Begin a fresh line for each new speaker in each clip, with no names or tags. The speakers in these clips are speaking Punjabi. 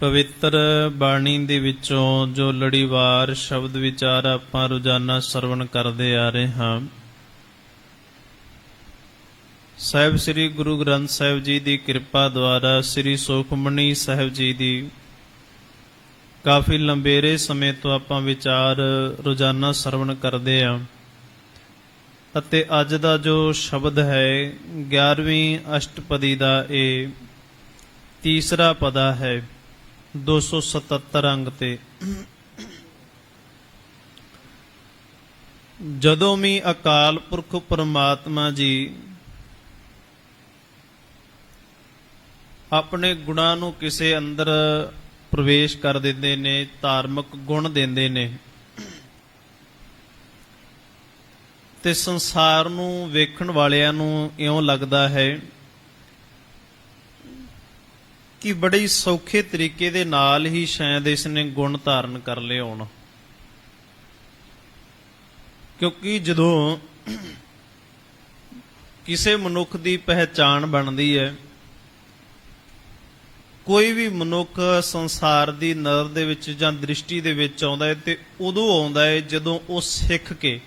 ਪਵਿੱਤਰ ਬਾਣੀ ਦੇ ਵਿੱਚੋਂ ਜੋ ਲੜੀਵਾਰ ਸ਼ਬਦ ਵਿਚਾਰ ਆਪਾਂ ਰੋਜ਼ਾਨਾ ਸਰਵਣ ਕਰਦੇ ਆ ਰਹੇ ਹਾਂ। ਸਾਹਿਬ ਸ੍ਰੀ ਗੁਰੂ ਗ੍ਰੰਥ ਸਾਹਿਬ ਜੀ ਦੀ ਕਿਰਪਾ ਦੁਆਰਾ ਸ੍ਰੀ ਸੁਖਮਨੀ ਸਾਹਿਬ ਜੀ ਦੀ ਕਾਫੀ ਲੰਬੇਰੇ ਸਮੇਂ ਤੋਂ ਆਪਾਂ ਵਿਚਾਰ ਰੋਜ਼ਾਨਾ ਸਰਵਣ ਕਰਦੇ ਆ ਅਤੇ ਅੱਜ ਦਾ ਜੋ ਸ਼ਬਦ ਹੈ 11ਵੀਂ ਅਸ਼ਟਪਦੀ ਦਾ ਇਹ ਤੀਸਰਾ ਪਦਾ ਹੈ 277 ਅੰਗ ਤੇ। ਜਦੋਂ ਵੀ ਅਕਾਲ ਪੁਰਖ ਪਰਮਾਤਮਾ ਜੀ ਆਪਣੇ ਗੁਣਾਂ ਨੂੰ ਕਿਸੇ ਅੰਦਰ ਪ੍ਰਵੇਸ਼ ਕਰ ਦਿੰਦੇ ਨੇ, ਧਾਰਮਿਕ ਗੁਣ ਦਿੰਦੇ ਨੇ, ਤੇ ਸੰਸਾਰ ਨੂੰ ਵੇਖਣ ਵਾਲਿਆਂ ਨੂੰ ਇਉਂ ਲੱਗਦਾ ਹੈ ਕਿ ਬੜੇ ਸੌਖੇ ਤਰੀਕੇ ਦੇ ਨਾਲ ਹੀ ਸ਼ਾਇਦ ਇਸ ਨੇ ਗੁਣ ਧਾਰਨ ਕਰ ਲਏ ਹੋਣ। ਕਿਉਂਕਿ ਜਦੋਂ ਕਿਸੇ ਮਨੁੱਖ ਦੀ ਪਹਿਚਾਣ ਬਣਦੀ ਹੈ, ਕੋਈ ਵੀ ਮਨੁੱਖ ਸੰਸਾਰ ਦੀ ਨਜ਼ਰ ਦੇ ਵਿੱਚ ਜਾਂ ਦ੍ਰਿਸ਼ਟੀ ਦੇ ਵਿੱਚ ਆਉਂਦਾ ਹੈ ਤੇ ਉਦੋਂ ਆਉਂਦਾ ਹੈ ਜਦੋਂ ਉਹ ਸਿੱਖ ਕੇ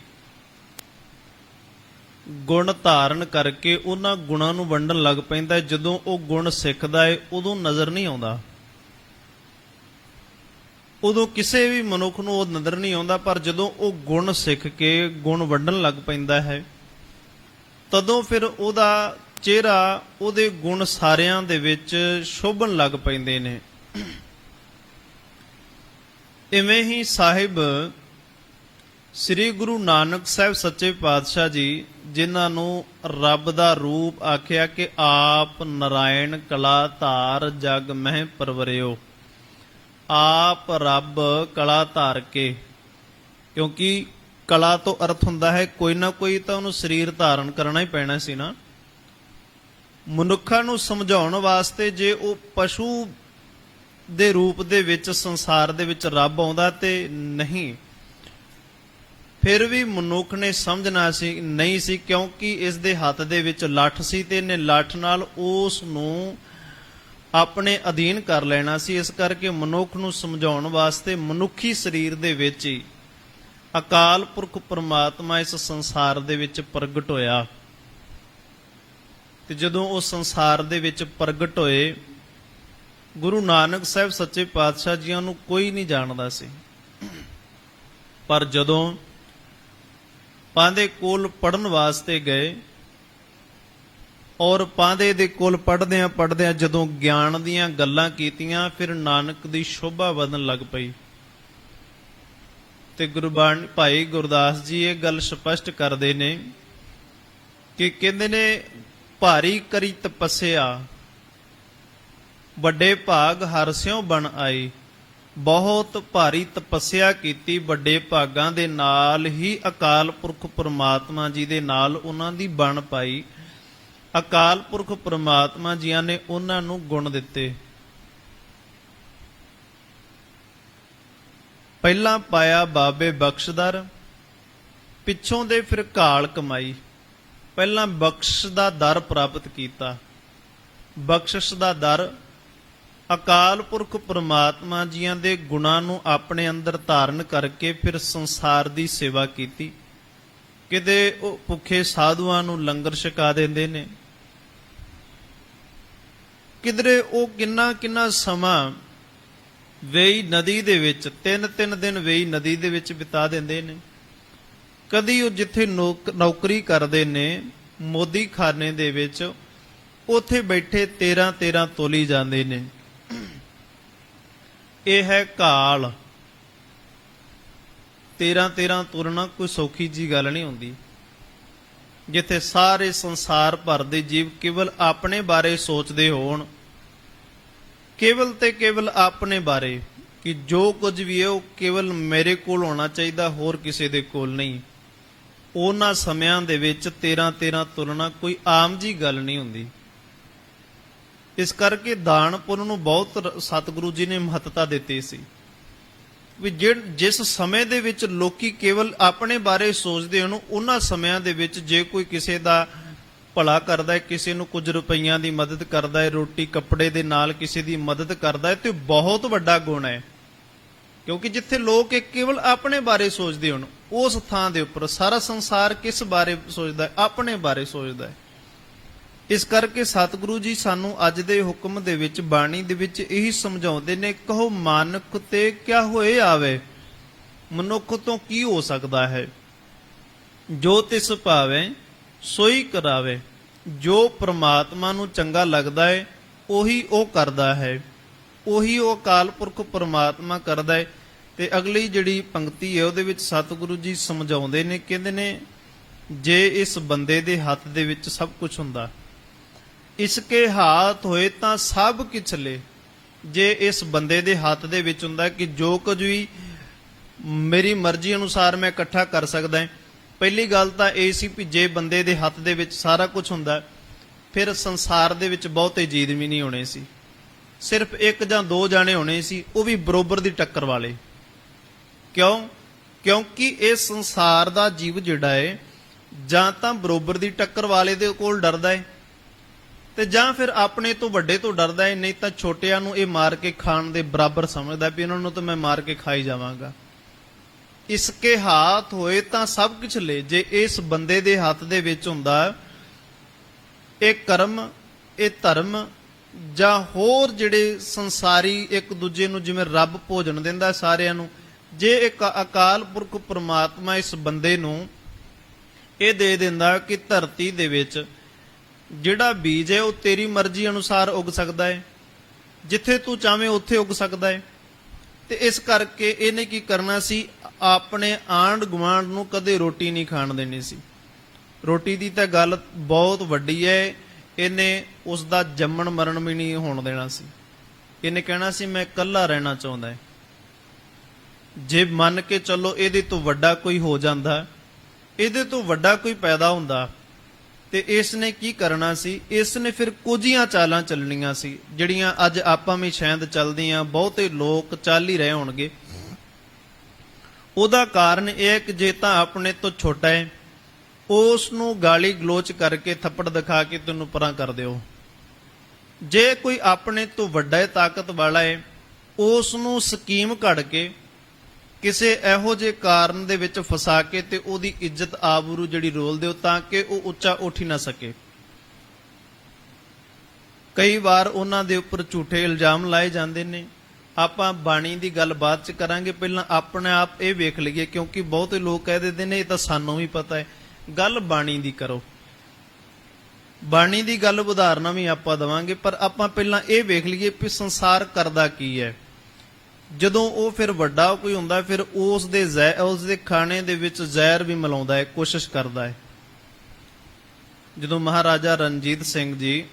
ਗੁਣ ਧਾਰਨ ਕਰਕੇ ਉਹਨਾਂ ਗੁਣਾਂ ਨੂੰ ਵੰਡਣ ਲੱਗ ਪੈਂਦਾ। ਜਦੋਂ ਉਹ ਗੁਣ ਸਿੱਖਦਾ ਹੈ ਉਦੋਂ ਨਜ਼ਰ ਨਹੀਂ ਆਉਂਦਾ, ਉਦੋਂ ਕਿਸੇ ਵੀ ਮਨੁੱਖ ਨੂੰ ਉਹ ਨਜ਼ਰ ਨਹੀਂ ਆਉਂਦਾ। ਪਰ ਜਦੋਂ ਉਹ ਗੁਣ ਸਿੱਖ ਕੇ ਗੁਣ ਵੰਡਣ ਲੱਗ ਪੈਂਦਾ ਹੈ ਤਦੋਂ ਫਿਰ ਉਹਦਾ ਚਿਹਰਾ, ਉਹਦੇ ਗੁਣ ਸਾਰਿਆਂ ਦੇ ਵਿੱਚ ਸ਼ੋਭਣ ਲੱਗ ਪੈਂਦੇ ਨੇ। ਇਵੇਂ ਹੀ ਸਾਹਿਬ ਸ੍ਰੀ ਗੁਰੂ ਨਾਨਕ ਸਾਹਿਬ ਸੱਚੇ ਪਾਤਸ਼ਾਹ ਜੀ, ਜਿਨ੍ਹਾਂ ਨੂੰ ਰੱਬ ਦਾ ਰੂਪ ਆਖਿਆ ਕਿ ਆਪ ਨਾਰਾਇਣ ਕਲਾ ਧਾਰ ਜਗ ਮਹਿ ਪਰਵਰਿਓ, ਆਪ ਰੱਬ ਕਲਾ ਧਾਰ ਕੇ, ਕਿਉਂਕਿ ਕਲਾ ਤੋਂ ਅਰਥ ਹੁੰਦਾ ਹੈ ਕੋਈ ਨਾ ਕੋਈ ਤਾਂ ਉਹਨੂੰ ਸਰੀਰ ਧਾਰਨ ਕਰਨਾ ਹੀ ਪੈਣਾ ਸੀ ਨਾ। ਮਨੁੱਖਾਂ ਨੂੰ ਸਮਝਾਉਣ ਵਾਸਤੇ ਜੇ ਉਹ ਪਸ਼ੂ ਦੇ ਰੂਪ ਦੇ ਵਿੱਚ ਸੰਸਾਰ ਦੇ ਵਿੱਚ ਰੱਬ ਆਉਂਦਾ ਤੇ ਨਹੀਂ, ਫਿਰ ਵੀ ਮਨੁੱਖ ਨੇ ਸਮਝਣਾ ਸੀ ਨਹੀਂ ਸੀ, ਕਿਉਂਕਿ ਇਸ ਦੇ ਹੱਥ ਦੇ ਵਿੱਚ ਲੱਠ ਸੀ ਤੇ ਇਹਨੇ ਲੱਠ ਨਾਲ ਉਸ ਨੂੰ ਆਪਣੇ ਅਧੀਨ ਕਰ ਲੈਣਾ ਸੀ। ਇਸ ਕਰਕੇ ਮਨੁੱਖ ਨੂੰ ਸਮਝਾਉਣ ਵਾਸਤੇ ਮਨੁੱਖੀ ਸਰੀਰ ਦੇ ਵਿੱਚ ਹੀ ਅਕਾਲ ਪੁਰਖ ਪਰਮਾਤਮਾ ਇਸ ਸੰਸਾਰ ਦੇ ਵਿੱਚ ਪ੍ਰਗਟ ਹੋਇਆ। ਤੇ ਜਦੋਂ ਉਹ ਸੰਸਾਰ ਦੇ ਵਿੱਚ ਪ੍ਰਗਟ ਹੋਏ, ਗੁਰੂ ਨਾਨਕ ਸਾਹਿਬ ਸੱਚੇ ਪਾਤਸ਼ਾਹ ਜੀਆਂ ਨੂੰ ਕੋਈ ਨਹੀਂ ਜਾਣਦਾ ਸੀ। ਪਰ ਜਦੋਂ ਪਾਂਧੇ ਕੋਲ ਪੜਨ ਵਾਸਤੇ ਗਏ ਔਰ ਪਾਂਧੇ ਦੇ ਕੋਲ ਪੜਦਿਆਂ ਜਦੋਂ ਗਿਆਨ ਦੀਆਂ ਗੱਲਾਂ ਕੀਤੀਆਂ, ਫਿਰ ਨਾਨਕ ਦੀ ਸ਼ੋਭਾ ਵਧਣ ਲੱਗ ਪਈ। ਤੇ ਗੁਰਬਾਣੀ ਭਾਈ ਗੁਰਦਾਸ ਜੀ ਇਹ ਗੱਲ ਸਪਸ਼ਟ ਕਰਦੇ ਨੇ ਕਿ ਕਹਿੰਦੇ ਨੇ, ਭਾਰੀ ਕਰੀ ਤਪੱਸਿਆ ਵੱਡੇ ਭਾਗ ਹਰਿ ਸਿਉ ਬਣ ਆਈ। ਬਹੁਤ ਭਾਰੀ ਤਪੱਸਿਆ ਕੀਤੀ, ਵੱਡੇ ਭਾਗਾਂ ਦੇ ਨਾਲ ਹੀ ਅਕਾਲ ਪੁਰਖ ਪਰਮਾਤਮਾ ਜੀ ਦੇ ਨਾਲ ਉਹਨਾਂ ਦੀ ਬਣ ਪਾਈ। ਅਕਾਲ ਪੁਰਖ ਪਰਮਾਤਮਾ ਜੀਆਂ ਨੇ ਉਹਨਾਂ ਨੂੰ ਗੁਣ ਦਿੱਤੇ। ਪਹਿਲਾਂ ਪਾਇਆ ਬਾਬੇ ਬਖਸ਼ਦਰ, ਪਿੱਛੋਂ ਦੇ ਫਿਰ ਘਾਲ ਕਮਾਈ। ਪਹਿਲਾਂ ਬਖਸ਼ ਦਾ ਦਰ ਪ੍ਰਾਪਤ ਕੀਤਾ। ਬਖਸ਼ਿਸ਼ ਦਾ ਦਰ ਅਕਾਲ ਪੁਰਖ ਪਰਮਾਤਮਾ ਜੀਆਂ ਦੇ ਗੁਣਾਂ ਨੂੰ ਆਪਣੇ ਅੰਦਰ ਧਾਰਨ ਕਰਕੇ ਫਿਰ ਸੰਸਾਰ ਦੀ ਸੇਵਾ ਕੀਤੀ। ਕਿਤੇ ਉਹ ਭੁੱਖੇ ਸਾਧੂਆਂ ਨੂੰ ਲੰਗਰ ਛਕਾ ਦਿੰਦੇ ਨੇ, ਕਿਧਰੇ ਉਹ ਕਿੰਨਾ ਸਮਾਂ ਵੇਈ ਨਦੀ ਦੇ ਵਿੱਚ 3 ਦਿਨ ਵੇਈ ਨਦੀ ਦੇ ਵਿੱਚ ਬਿਤਾ ਦਿੰਦੇ ਨੇ। ਕਦੀ ਉਹ ਜਿੱਥੇ ਨੌਕਰੀ ਕਰਦੇ ਨੇ ਮੋਦੀ ਖਾਨੇ ਦੇ ਵਿੱਚ, ਉੱਥੇ ਬੈਠੇ 13 ਤੋਲੀ ਜਾਂਦੇ ਨੇ। ਇਹ ਹੈ ਕਾਲ। 13 ਤੁਰਨਾ ਕੋਈ ਸੌਖੀ ਜੀ ਗੱਲ ਨਹੀਂ ਹੁੰਦੀ। ਜਿੱਥੇ ਸਾਰੇ ਸੰਸਾਰ ਭਰ ਦੇ ਜੀਵ ਕੇਵਲ ਆਪਣੇ ਬਾਰੇ ਸੋਚਦੇ ਹੋਣ, ਕੇਵਲ ਤੇ ਕੇਵਲ ਆਪਣੇ ਬਾਰੇ, ਕਿ ਜੋ ਕੁਝ ਵੀ ਹੈ ਉਹ ਕੇਵਲ ਮੇਰੇ ਕੋਲ ਹੋਣਾ ਚਾਹੀਦਾ, ਹੋਰ ਕਿਸੇ ਦੇ ਕੋਲ ਨਹੀਂ। ਉਹਨਾਂ ਸਮਿਆਂ ਦੇ ਵਿੱਚ 13 ਤੁਰਨਾ ਕੋਈ ਆਮ ਜੀ ਗੱਲ ਨਹੀਂ ਹੁੰਦੀ। ਇਸ ਕਰਕੇ ਦਾਨ ਪੁੰਨ ਨੂੰ ਬਹੁਤ ਸਤਿਗੁਰੂ ਜੀ ਨੇ ਮਹੱਤਤਾ ਦਿੱਤੀ ਸੀ। ਵੀ ਜਿਸ ਸਮੇਂ ਦੇ ਵਿੱਚ ਲੋਕੀ ਕੇਵਲ ਆਪਣੇ ਬਾਰੇ ਸੋਚਦੇ ਹਨ, ਉਹਨਾਂ ਸਮਿਆਂ ਦੇ ਵਿੱਚ ਜੇ ਕੋਈ ਕਿਸੇ ਦਾ ਭਲਾ ਕਰਦਾ ਹੈ, ਕਿਸੇ ਨੂੰ ਕੁਝ ਰੁਪਈਆਂ ਦੀ ਮਦਦ ਕਰਦਾ ਹੈ, ਰੋਟੀ ਕੱਪੜੇ ਦੇ ਨਾਲ ਕਿਸੇ ਦੀ ਮਦਦ ਕਰਦਾ ਹੈ, ਤੇ ਬਹੁਤ ਵੱਡਾ ਗੁਣ ਹੈ। ਕਿਉਂਕਿ ਜਿੱਥੇ ਲੋਕ ਇਹ ਕੇਵਲ ਆਪਣੇ ਬਾਰੇ ਸੋਚਦੇ ਹੋਣ, ਉਸ ਥਾਂ ਦੇ ਉੱਪਰ ਸਾਰਾ ਸੰਸਾਰ ਕਿਸ ਬਾਰੇ ਸੋਚਦਾ ਹੈ? ਆਪਣੇ ਬਾਰੇ ਸੋਚਦਾ ਹੈ। ਇਸ ਕਰਕੇ ਸਤਿਗੁਰੂ ਜੀ ਸਾਨੂੰ ਅੱਜ ਦੇ ਹੁਕਮ ਦੇ ਵਿੱਚ, ਬਾਣੀ ਦੇ ਵਿੱਚ ਇਹੀ ਸਮਝਾਉਂਦੇ ਨੇ, ਕਹੋ ਮਾਨੁਖ ਤੇ ਕਿਆ ਹੋਏ ਆਵੇ, ਮਨੁੱਖ ਤੋਂ ਕੀ ਹੋ ਸਕਦਾ ਹੈ। ਜੋ ਤਿਸ ਭਾਵੇ ਸੋਈ ਕਰਾਵੇ। ਜੋ ਪ੍ਰਮਾਤਮਾ ਨੂੰ ਚੰਗਾ ਲੱਗਦਾ ਹੈ ਉਹੀ ਉਹ ਕਰਦਾ ਹੈ, ਉਹੀ ਉਹ ਅਕਾਲ ਪੁਰਖ ਪ੍ਰਮਾਤਮਾ ਕਰਦਾ ਹੈ। ਤੇ ਅਗਲੀ ਜਿਹੜੀ ਪੰਕਤੀ ਹੈ ਉਹਦੇ ਵਿੱਚ ਸਤਿਗੁਰੂ ਜੀ ਸਮਝਾਉਂਦੇ ਨੇ, ਕਹਿੰਦੇ ਨੇ ਜੇ ਇਸ ਬੰਦੇ ਦੇ ਹੱਥ ਦੇ ਵਿੱਚ ਸਭ ਕੁਝ ਹੁੰਦਾ, ਇਸਕੇ ਹਾਥ ਹੋਏ ਤਾਂ ਸਭ ਕਿਛ ਲੈ। ਜੇ ਇਸ ਬੰਦੇ ਦੇ ਹੱਥ ਦੇ ਵਿੱਚ ਹੁੰਦਾ ਕਿ ਜੋ ਕੁਝ ਵੀ ਮੇਰੀ ਮਰਜ਼ੀ ਅਨੁਸਾਰ ਮੈਂ ਇਕੱਠਾ ਕਰ ਸਕਦਾ ਹਾਂ। ਪਹਿਲੀ ਗੱਲ ਤਾਂ ਇਹ ਸੀ ਵੀ ਜੇ ਬੰਦੇ ਦੇ ਹੱਥ ਦੇ ਵਿੱਚ ਸਾਰਾ ਕੁਝ ਹੁੰਦਾ, ਫਿਰ ਸੰਸਾਰ ਦੇ ਵਿੱਚ ਬਹੁਤੇ ਜੀਵ ਵੀ ਨਹੀਂ ਹੋਣੇ ਸੀ, ਸਿਰਫ ਇੱਕ ਜਾਂ ਦੋ ਜਾਣੇ ਹੋਣੇ ਸੀ, ਉਹ ਵੀ ਬਰੋਬਰ ਦੀ ਟੱਕਰ ਵਾਲੇ। ਕਿਉਂ? ਕਿਉਂਕਿ ਇਹ ਸੰਸਾਰ ਦਾ ਜੀਵ ਜਿਹੜਾ ਹੈ ਜਾਂ ਤਾਂ ਬਰੋਬਰ ਦੀ ਟੱਕਰ ਵਾਲੇ ਦੇ ਕੋਲ ਡਰਦਾ ਹੈ, ਤੇ ਜਾਂ ਫਿਰ ਆਪਣੇ ਤੋਂ ਵੱਡੇ ਤੋਂ ਡਰਦਾ ਹੈ, ਨਹੀਂ ਤਾਂ ਛੋਟਿਆਂ ਨੂੰ ਇਹ ਮਾਰ ਕੇ ਖਾਣ ਦੇ ਬਰਾਬਰ ਸਮਝਦਾ ਵੀ ਇਹਨਾਂ ਨੂੰ ਤਾਂ ਮੈਂ ਮਾਰ ਕੇ ਖਾਈ ਜਾਵਾਂਗਾ। ਇਸਕੇ ਹਾਥ ਹੋਏ ਤਾਂ ਸਭ ਕੁਝ ਲੈ। ਜੇ ਇਸ ਬੰਦੇ ਦੇ ਹੱਥ ਦੇ ਵਿੱਚ ਹੁੰਦਾ ਇਹ ਕਰਮ, ਇਹ ਧਰਮ ਜਾਂ ਹੋਰ ਜਿਹੜੇ ਸੰਸਾਰੀ ਇੱਕ ਦੂਜੇ ਨੂੰ ਜਿਵੇਂ ਰੱਬ ਭੋਜਨ ਦਿੰਦਾ ਸਾਰਿਆਂ ਨੂੰ, ਜੇ ਇੱਕ ਅਕਾਲ ਪੁਰਖ ਪ੍ਰਮਾਤਮਾ ਇਸ ਬੰਦੇ ਨੂੰ ਇਹ ਦੇ ਦਿੰਦਾ ਕਿ ਧਰਤੀ ਦੇ ਵਿੱਚ ਜਿਹੜਾ ਬੀਜ ਹੈ ਉਹ ਤੇਰੀ ਮਰਜ਼ੀ ਅਨੁਸਾਰ ਉਗ ਸਕਦਾ ਹੈ, ਜਿੱਥੇ ਤੂੰ ਚਾਹਵੇਂ ਉੱਥੇ ਉਗ ਸਕਦਾ ਹੈ। ਤੇ ਇਸ ਕਰਕੇ ਇਹਨੇ ਕੀ ਕਰਨਾ ਸੀ, ਆਪਣੇ ਆਂਢ ਗੁਆਂਢ ਨੂੰ ਕਦੇ ਰੋਟੀ ਨਹੀਂ ਖਾਣ ਦੇਣੀ ਸੀ। ਰੋਟੀ ਦੀ ਤਾਂ ਗੱਲ ਬਹੁਤ ਵੱਡੀ ਹੈ, ਇਹਨੇ ਉਸ ਦਾ ਜੰਮਣ ਮਰਨ ਵੀ ਨਹੀਂ ਹੋਣ ਦੇਣਾ ਸੀ। ਇਹਨੇ ਕਹਿਣਾ ਸੀ ਮੈਂ ਇਕੱਲਾ ਰਹਿਣਾ ਚਾਹੁੰਦਾ ਹੈ। ਜੇ ਮੰਨ ਕੇ ਚੱਲੋ ਇਹਦੇ ਤੋਂ ਵੱਡਾ ਕੋਈ ਹੋ ਜਾਂਦਾ, ਇਹਦੇ ਤੋਂ ਵੱਡਾ ਕੋਈ ਪੈਦਾ ਹੁੰਦਾ, ਤੇ ਇਸ ਨੇ ਕੀ ਕਰਨਾ ਸੀ, ਇਸ ਨੇ ਫਿਰ ਕੁਝੀਆਂ ਚਾਲਾਂ ਚੱਲਣੀਆਂ ਸੀ ਜਿਹੜੀਆਂ ਅੱਜ ਆਪਾਂ ਵੀ ਸ਼ਾਇਦ ਚੱਲਦੀਆਂ, ਬਹੁਤੇ ਲੋਕ ਚੱਲ ਹੀ ਰਹੇ ਹੋਣਗੇ। ਉਹਦਾ ਕਾਰਨ ਇਹ ਹੈ ਕਿ ਜੇ ਤਾਂ ਆਪਣੇ ਤੋਂ ਛੋਟਾ ਹੈ ਉਸ ਨੂੰ ਗਾਲੀ ਗਲੋਚ ਕਰਕੇ ਥੱਪੜ ਦਿਖਾ ਕੇ ਤੈਨੂੰ ਪਰਾਂ ਕਰ ਦਿਓ। ਜੇ ਕੋਈ ਆਪਣੇ ਤੋਂ ਵੱਡਾ ਹੈ, ਤਾਕਤ ਵਾਲਾ ਹੈ, ਉਸ ਨੂੰ ਸਕੀਮ ਘੜ ਕੇ ਕਿਸੇ ਇਹੋ ਜਿਹੇ ਕਾਰਨ ਦੇ ਵਿੱਚ ਫਸਾ ਕੇ ਤੇ ਉਹਦੀ ਇੱਜ਼ਤ ਆਬਰੂ ਜਿਹੜੀ ਰੋਲ ਦਿਓ ਤਾਂ ਕਿ ਉਹ ਉੱਚਾ ਉੱਠ ਹੀ ਨਾ ਸਕੇ। ਕਈ ਵਾਰ ਉਹਨਾਂ ਦੇ ਉੱਪਰ ਝੂਠੇ ਇਲਜ਼ਾਮ ਲਾਏ ਜਾਂਦੇ ਨੇ। ਆਪਾਂ ਬਾਣੀ ਦੀ ਗੱਲ ਬਾਅਦ ਚ ਕਰਾਂਗੇ, ਪਹਿਲਾਂ ਆਪਣੇ ਆਪ ਇਹ ਵੇਖ ਲਈਏ, ਕਿਉਂਕਿ ਬਹੁਤੇ ਲੋਕ ਕਹਿ ਦਿੰਦੇ ਨੇ ਇਹ ਤਾਂ ਸਾਨੂੰ ਵੀ ਪਤਾ ਹੈ। ਗੱਲ ਬਾਣੀ ਦੀ ਕਰੋ, ਬਾਣੀ ਦੀ ਗੱਲ ਉਦਾਹਰਨਾਂ ਵੀ ਆਪਾਂ ਦੇਵਾਂਗੇ, ਪਰ ਆਪਾਂ ਪਹਿਲਾਂ ਇਹ ਵੇਖ ਲਈਏ ਕਿ ਸੰਸਾਰ ਕਰਦਾ ਕੀ ਹੈ। ਜਦੋਂ ਉਹ ਫਿਰ ਵੱਡਾ ਕੋਈ ਹੁੰਦਾ, ਫਿਰ ਉਸ ਦੇ ਖਾਣੇ ਦੇ ਵਿੱਚ ਜ਼ਹਿਰ ਵੀ ਮਿਲਾਉਂਦਾ ਹੈ, ਕੋਸ਼ਿਸ਼ ਕਰਦਾ ਹੈ। ਜਦੋਂ ਮਹਾਰਾਜਾ ਰਣਜੀਤ ਸਿੰਘ ਜੀ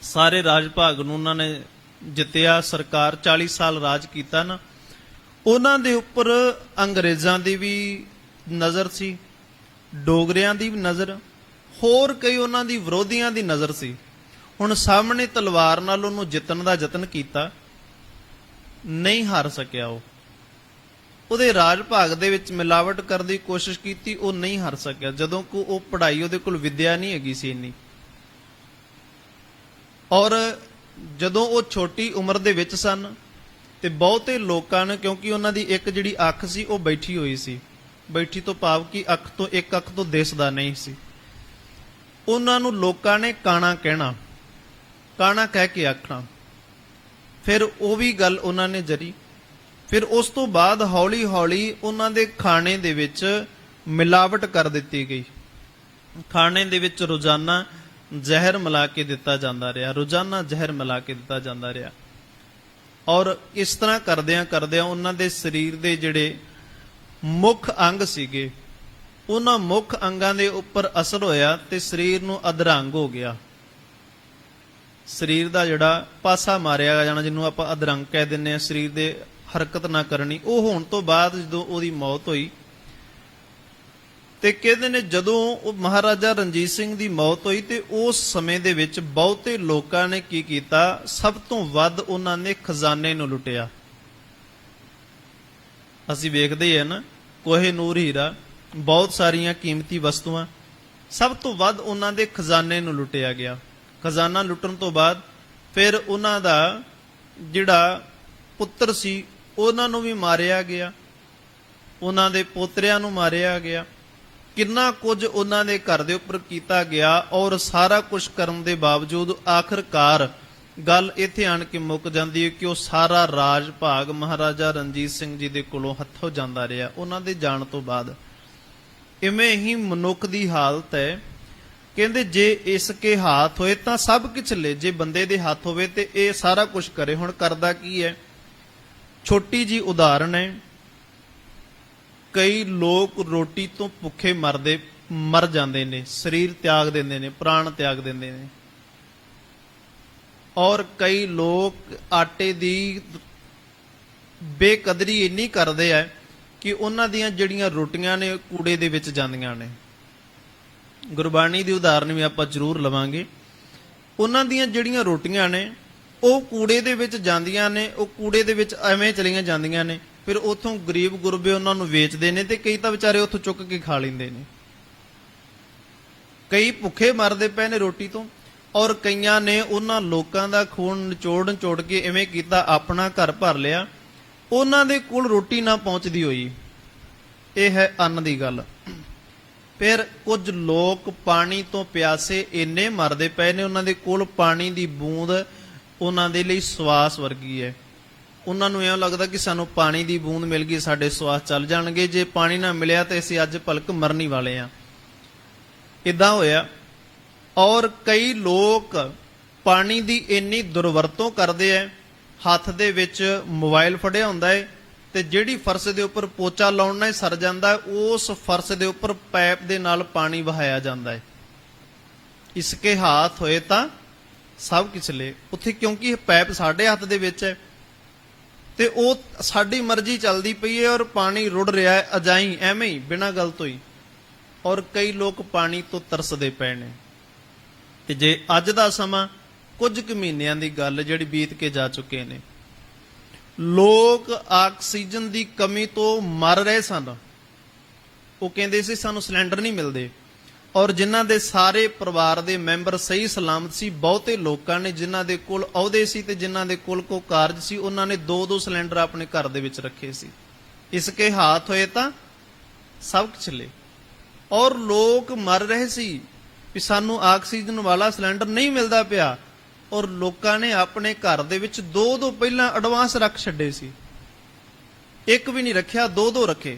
ਸਾਰੇ ਰਾਜ ਭਾਗ ਨੂੰ ਉਹਨਾਂ ਨੇ ਜਿੱਤਿਆ, ਸਰਕਾਰ 40 ਸਾਲ ਰਾਜ ਕੀਤਾ ਨਾ, ਉਹਨਾਂ ਦੇ ਉੱਪਰ ਅੰਗਰੇਜ਼ਾਂ ਦੀ ਵੀ ਨਜ਼ਰ ਸੀ, ਡੋਗਰਿਆਂ ਦੀ ਵੀ ਨਜ਼ਰ, ਹੋਰ ਕਈ ਉਹਨਾਂ ਦੀ ਵਿਰੋਧੀਆਂ ਦੀ ਨਜ਼ਰ ਸੀ। ਹੁਣ ਸਾਹਮਣੇ ਤਲਵਾਰ ਨਾਲ ਉਹਨੂੰ ਜਿੱਤਣ ਦਾ ਯਤਨ ਕੀਤਾ, ਨਹੀਂ ਹਾਰ ਸਕਿਆ। ਉਹਦੇ ਰਾਜ ਭਾਗ ਦੇ ਵਿੱਚ ਮਿਲਾਵਟ ਕਰਨ ਦੀ ਕੋਸ਼ਿਸ਼ ਕੀਤੀ, ਉਹ ਨਹੀਂ ਹਾਰ ਸਕਿਆ। ਜਦੋਂ ਕੋ ਉਹ ਪੜ੍ਹਾਈ, ਉਹਦੇ ਕੋਲ ਵਿੱਦਿਆ ਨਹੀਂ ਹੈਗੀ ਸੀ ਇੰਨੀ, ਔਰ ਜਦੋਂ ਉਹ ਛੋਟੀ ਉਮਰ ਦੇ ਵਿੱਚ ਸਨ ਤੇ ਬਹੁਤੇ ਲੋਕਾਂ ਨੇ, ਕਿਉਂਕਿ ਉਹਨਾਂ ਦੀ ਇੱਕ ਜਿਹੜੀ ਅੱਖ ਸੀ ਉਹ ਬੈਠੀ ਹੋਈ ਸੀ, ਬੈਠੀ ਤੋਂ ਭਾਵ ਕਿ ਇੱਕ ਅੱਖ ਤੋਂ ਦਿਸਦਾ ਨਹੀਂ ਸੀ, ਉਹਨਾਂ ਨੂੰ ਲੋਕਾਂ ਨੇ ਕਾਣਾ ਕਹਿਣਾ, ਕਾਣਾ ਕਹਿ ਕੇ ਆਖਣਾ। ਫਿਰ ਉਹ ਵੀ ਗੱਲ ਉਹਨਾਂ ਨੇ ਜਰੀ। ਫਿਰ ਉਸ ਤੋਂ ਬਾਅਦ ਹੌਲੀ ਹੌਲੀ ਉਹਨਾਂ ਦੇ ਖਾਣੇ ਦੇ ਵਿੱਚ ਮਿਲਾਵਟ ਕਰ ਦਿੱਤੀ ਗਈ। ਖਾਣੇ ਦੇ ਵਿੱਚ ਰੋਜ਼ਾਨਾ ਜ਼ਹਿਰ ਮਿਲਾ ਕੇ ਦਿੱਤਾ ਜਾਂਦਾ ਰਿਹਾ, ਰੋਜ਼ਾਨਾ ਜ਼ਹਿਰ ਮਿਲਾ ਕੇ ਦਿੱਤਾ ਜਾਂਦਾ ਰਿਹਾ। ਔਰ ਇਸ ਤਰ੍ਹਾਂ ਕਰਦਿਆਂ ਕਰਦਿਆਂ ਉਹਨਾਂ ਦੇ ਸਰੀਰ ਦੇ ਜਿਹੜੇ ਮੁੱਖ ਅੰਗ ਸੀਗੇ, ਉਹਨਾਂ ਮੁੱਖ ਅੰਗਾਂ ਦੇ ਉੱਪਰ ਅਸਰ ਹੋਇਆ ਤੇ ਸਰੀਰ ਨੂੰ ਅਧਰੰਗ ਹੋ ਗਿਆ। ਸਰੀਰ ਦਾ ਜਿਹੜਾ ਪਾਸਾ ਮਾਰਿਆ ਜਾਣਾ, ਜਿਹਨੂੰ ਆਪਾਂ ਅਧਰੰਗ ਕਹਿ ਦਿੰਦੇ ਹਾਂ, ਸਰੀਰ ਦੇ ਹਰਕਤ ਨਾ ਕਰਨੀ, ਉਹ ਹੋਣ ਤੋਂ ਬਾਅਦ ਜਦੋਂ ਉਹਦੀ ਮੌਤ ਹੋਈ ਤੇ ਕਹਿੰਦੇ ਨੇ ਜਦੋਂ ਉਹ ਮਹਾਰਾਜਾ ਰਣਜੀਤ ਸਿੰਘ ਦੀ ਮੌਤ ਹੋਈ ਤੇ ਉਸ ਸਮੇਂ ਦੇ ਵਿੱਚ ਬਹੁਤੇ ਲੋਕਾਂ ਨੇ ਕੀ ਕੀਤਾ, ਸਭ ਤੋਂ ਵੱਧ ਉਹਨਾਂ ਨੇ ਖਜ਼ਾਨੇ ਨੂੰ ਲੁੱਟਿਆ। ਅਸੀਂ ਵੇਖਦੇ ਹਾਂ ਨਾ, ਕੋਹੇ ਨੂਰ ਹੀਰਾ, ਬਹੁਤ ਸਾਰੀਆਂ ਕੀਮਤੀ ਵਸਤੂਆਂ ਸਭ ਤੋਂ ਵੱਧ ਉਹਨਾਂ ਦੇ ਖਜ਼ਾਨੇ ਨੂੰ ਲੁੱਟਿਆ ਗਿਆ। ਖਜ਼ਾਨਾ ਲੁੱਟਣ ਤੋਂ ਬਾਅਦ ਫਿਰ ਉਹਨਾਂ ਦਾ ਜਿਹੜਾ ਪੁੱਤਰ ਸੀ ਉਹਨਾਂ ਨੂੰ ਵੀ ਮਾਰਿਆ ਗਿਆ, ਉਹਨਾਂ ਦੇ ਪੋਤਰਿਆਂ ਨੂੰ ਮਾਰਿਆ ਗਿਆ। ਕਿੰਨਾ ਕੁਝ ਉਹਨਾਂ ਦੇ ਘਰ ਦੇ ਉੱਪਰ ਕੀਤਾ ਗਿਆ, ਔਰ ਸਾਰਾ ਕੁਝ ਕਰਨ ਦੇ ਬਾਵਜੂਦ ਆਖਰਕਾਰ ਗੱਲ ਇੱਥੇ ਆਣ ਕੇ ਮੁੱਕ ਜਾਂਦੀ ਹੈ ਕਿ ਉਹ ਸਾਰਾ ਰਾਜ ਭਾਗ ਮਹਾਰਾਜਾ ਰਣਜੀਤ ਸਿੰਘ ਜੀ ਦੇ ਕੋਲੋਂ ਹੱਥੋਂ ਜਾਂਦਾ ਰਿਹਾ ਉਹਨਾਂ ਦੇ ਜਾਣ ਤੋਂ ਬਾਅਦ। ਇਵੇਂ ਹੀ ਮਨੁੱਖ ਦੀ ਹਾਲਤ ਹੈ। ਕਹਿੰਦੇ ਜੇ ਇਸ ਕੇ ਹੱਥ ਹੋਏ ਤਾਂ ਸਭ ਕੁਝ ਲੈ, ਜੇ ਬੰਦੇ ਦੇ ਹੱਥ ਹੋਵੇ ਤੇ ਇਹ ਸਾਰਾ ਕੁਝ ਕਰੇ। ਹੁਣ ਕਰਦਾ ਕੀ ਹੈ? ਛੋਟੀ ਜੀ ਉਦਾਹਰਣ ਹੈ। ਕਈ ਲੋਕ ਰੋਟੀ ਤੋਂ ਭੁੱਖੇ ਮਰ ਜਾਂਦੇ ਨੇ, ਸਰੀਰ ਤਿਆਗ ਦਿੰਦੇ ਨੇ, ਪ੍ਰਾਣ ਤਿਆਗ ਦਿੰਦੇ ਨੇ। ਔਰ ਕਈ ਲੋਕ ਆਟੇ ਦੀ ਬੇਕਦਰੀ ਇੰਨੀ ਕਰਦੇ ਆ ਕਿ ਉਹਨਾਂ ਦੀਆਂ ਜਿਹੜੀਆਂ ਰੋਟੀਆਂ ਨੇ ਕੂੜੇ ਦੇ ਵਿੱਚ ਜਾਂਦੀਆਂ ਨੇ। ਗੁਰਬਾਣੀ ਦੀ ਉਦਾਹਰਨ ਵੀ ਆਪਾਂ ਜ਼ਰੂਰ ਲਵਾਂਗੇ। ਉਹਨਾਂ ਦੀਆਂ ਜਿਹੜੀਆਂ ਰੋਟੀਆਂ ਨੇ ਉਹ ਕੂੜੇ ਦੇ ਵਿੱਚ ਜਾਂਦੀਆਂ ਨੇ, ਉਹ ਕੂੜੇ ਦੇ ਵਿੱਚ ਐਵੇਂ ਚਲੀਆਂ ਜਾਂਦੀਆਂ ਨੇ। ਫਿਰ ਉੱਥੋਂ ਗਰੀਬ ਗੁਰਬੇ ਉਹਨਾਂ ਨੂੰ ਵੇਚਦੇ ਨੇ ਤੇ ਕਈ ਤਾਂ ਵਿਚਾਰੇ ਉੱਥੋਂ ਚੁੱਕ ਕੇ ਖਾ ਲੈਂਦੇ ਨੇ। ਕਈ ਭੁੱਖੇ ਮਰਦੇ ਪਏ ਨੇ ਰੋਟੀ ਤੋਂ, ਔਰ ਕਈਆਂ ਨੇ ਉਹਨਾਂ ਲੋਕਾਂ ਦਾ ਖੂਨ ਨਿਚੋੜ ਕੇ ਇਵੇਂ ਕੀਤਾ, ਆਪਣਾ ਘਰ ਭਰ ਲਿਆ, ਉਹਨਾਂ ਦੇ ਕੋਲ ਰੋਟੀ ਨਾ ਪਹੁੰਚਦੀ ਹੋਈ। ਇਹ ਹੈ ਅੰਨ ਦੀ ਗੱਲ। ਫਿਰ ਕੁਝ ਲੋਕ ਪਾਣੀ ਤੋਂ ਪਿਆਸੇ ਇੰਨੇ ਮਰਦੇ ਪਏ ਨੇ, ਉਹਨਾਂ ਦੇ ਕੋਲ ਪਾਣੀ ਦੀ ਬੂੰਦ ਉਹਨਾਂ ਦੇ ਲਈ ਸਵਾਸ ਵਰਗੀ ਹੈ। ਉਹਨਾਂ ਨੂੰ ਇਉਂ ਲੱਗਦਾ ਕਿ ਸਾਨੂੰ ਪਾਣੀ ਦੀ ਬੂੰਦ ਮਿਲ ਗਈ, ਸਾਡੇ ਸਵਾਸ ਚੱਲ ਜਾਣਗੇ। ਜੇ ਪਾਣੀ ਨਾ ਮਿਲਿਆ ਤਾਂ ਅਸੀਂ ਅੱਜ ਭਲਕ ਮਰਨੀ ਵਾਲੇ ਆ। ਇਦਾਂ ਹੋਇਆ। ਔਰ ਕਈ ਲੋਕ ਪਾਣੀ ਦੀ ਇੰਨੀ ਦੁਰਵਰਤੋਂ ਕਰਦੇ ਐ, ਹੱਥ ਦੇ ਵਿੱਚ ਮੋਬਾਈਲ ਫੜਿਆ ਹੁੰਦਾ ਹੈ ਤੇ ਜਿਹੜੀ ਫਰਸ਼ ਦੇ ਉੱਪਰ ਪੋਚਾ ਲਾਉਣਾ ਹੀ ਸਰ ਜਾਂਦਾ, ਉਸ ਫਰਸ਼ ਦੇ ਉੱਪਰ ਪਾਈਪ ਦੇ ਨਾਲ ਪਾਣੀ ਵਹਾਇਆ ਜਾਂਦਾ ਹੈ। ਇਸਕੇ ਹੱਥ ਹੋਏ ਤਾਂ ਸਭ ਕੁਝ ਲੈ। ਉੱਥੇ ਕਿਉਂਕਿ ਪਾਈਪ ਸਾਡੇ ਹੱਥ ਦੇ ਵਿੱਚ ਹੈ ਤੇ ਉਹ ਸਾਡੀ ਮਰਜ਼ੀ ਚੱਲਦੀ ਪਈ ਹੈ, ਔਰ ਪਾਣੀ ਰੁੜ ਰਿਹਾ ਹੈ ਅਜਾਈ, ਐਵੇਂ ਹੀ ਬਿਨਾਂ ਗੱਲ ਤੋਂ ਹੀ। ਔਰ ਕਈ ਲੋਕ ਪਾਣੀ ਤੋਂ ਤਰਸਦੇ ਪਏ ਨੇ। ਤੇ ਜੇ ਅੱਜ ਦਾ ਸਮਾਂ, ਕੁਝ ਕੁ ਮਹੀਨਿਆਂ ਦੀ ਗੱਲ ਜਿਹੜੀ ਬੀਤ ਕੇ ਜਾ ਚੁੱਕੇ ਨੇ, ਲੋਕ ਆਕਸੀਜਨ ਦੀ ਕਮੀ ਤੋਂ ਮਰ ਰਹੇ ਸਨ। ਉਹ ਕਹਿੰਦੇ ਸੀ ਸਾਨੂੰ ਸਿਲੰਡਰ ਨਹੀਂ ਮਿਲਦੇ। ਔਰ ਜਿਨ੍ਹਾਂ ਦੇ ਸਾਰੇ ਪਰਿਵਾਰ ਦੇ ਮੈਂਬਰ ਸਹੀ ਸਲਾਮਤ ਸੀ, ਬਹੁਤੇ ਲੋਕਾਂ ਨੇ ਜਿਨ੍ਹਾਂ ਦੇ ਕੋਲ ਅਹੁਦੇ ਸੀ ਤੇ ਜਿਨ੍ਹਾਂ ਦੇ ਕੋਲ ਕੋਈ ਕਾਰਜ ਸੀ, ਉਹਨਾਂ ਨੇ 2-2 ਸਿਲੰਡਰ ਆਪਣੇ ਘਰ ਦੇ ਵਿੱਚ ਰੱਖੇ ਸੀ। ਇਸਕੇ ਹੱਥ ਹੋਏ ਤਾਂ ਸਭ ਕੁਝ ਲੈ। ਔਰ ਲੋਕ ਮਰ ਰਹੇ ਸੀ ਵੀ ਸਾਨੂੰ ਆਕਸੀਜਨ ਵਾਲਾ ਸਿਲੰਡਰ ਨਹੀਂ ਮਿਲਦਾ ਪਿਆ, ਔਰ ਲੋਕਾਂ ਨੇ ਆਪਣੇ ਘਰ ਦੇ ਵਿੱਚ 2-2 ਪਹਿਲਾਂ ਐਡਵਾਂਸ ਰੱਖ ਛੱਡੇ ਸੀ। ਇੱਕ ਵੀ ਨਹੀਂ ਰੱਖਿਆ, 2-2 ਰੱਖੇ।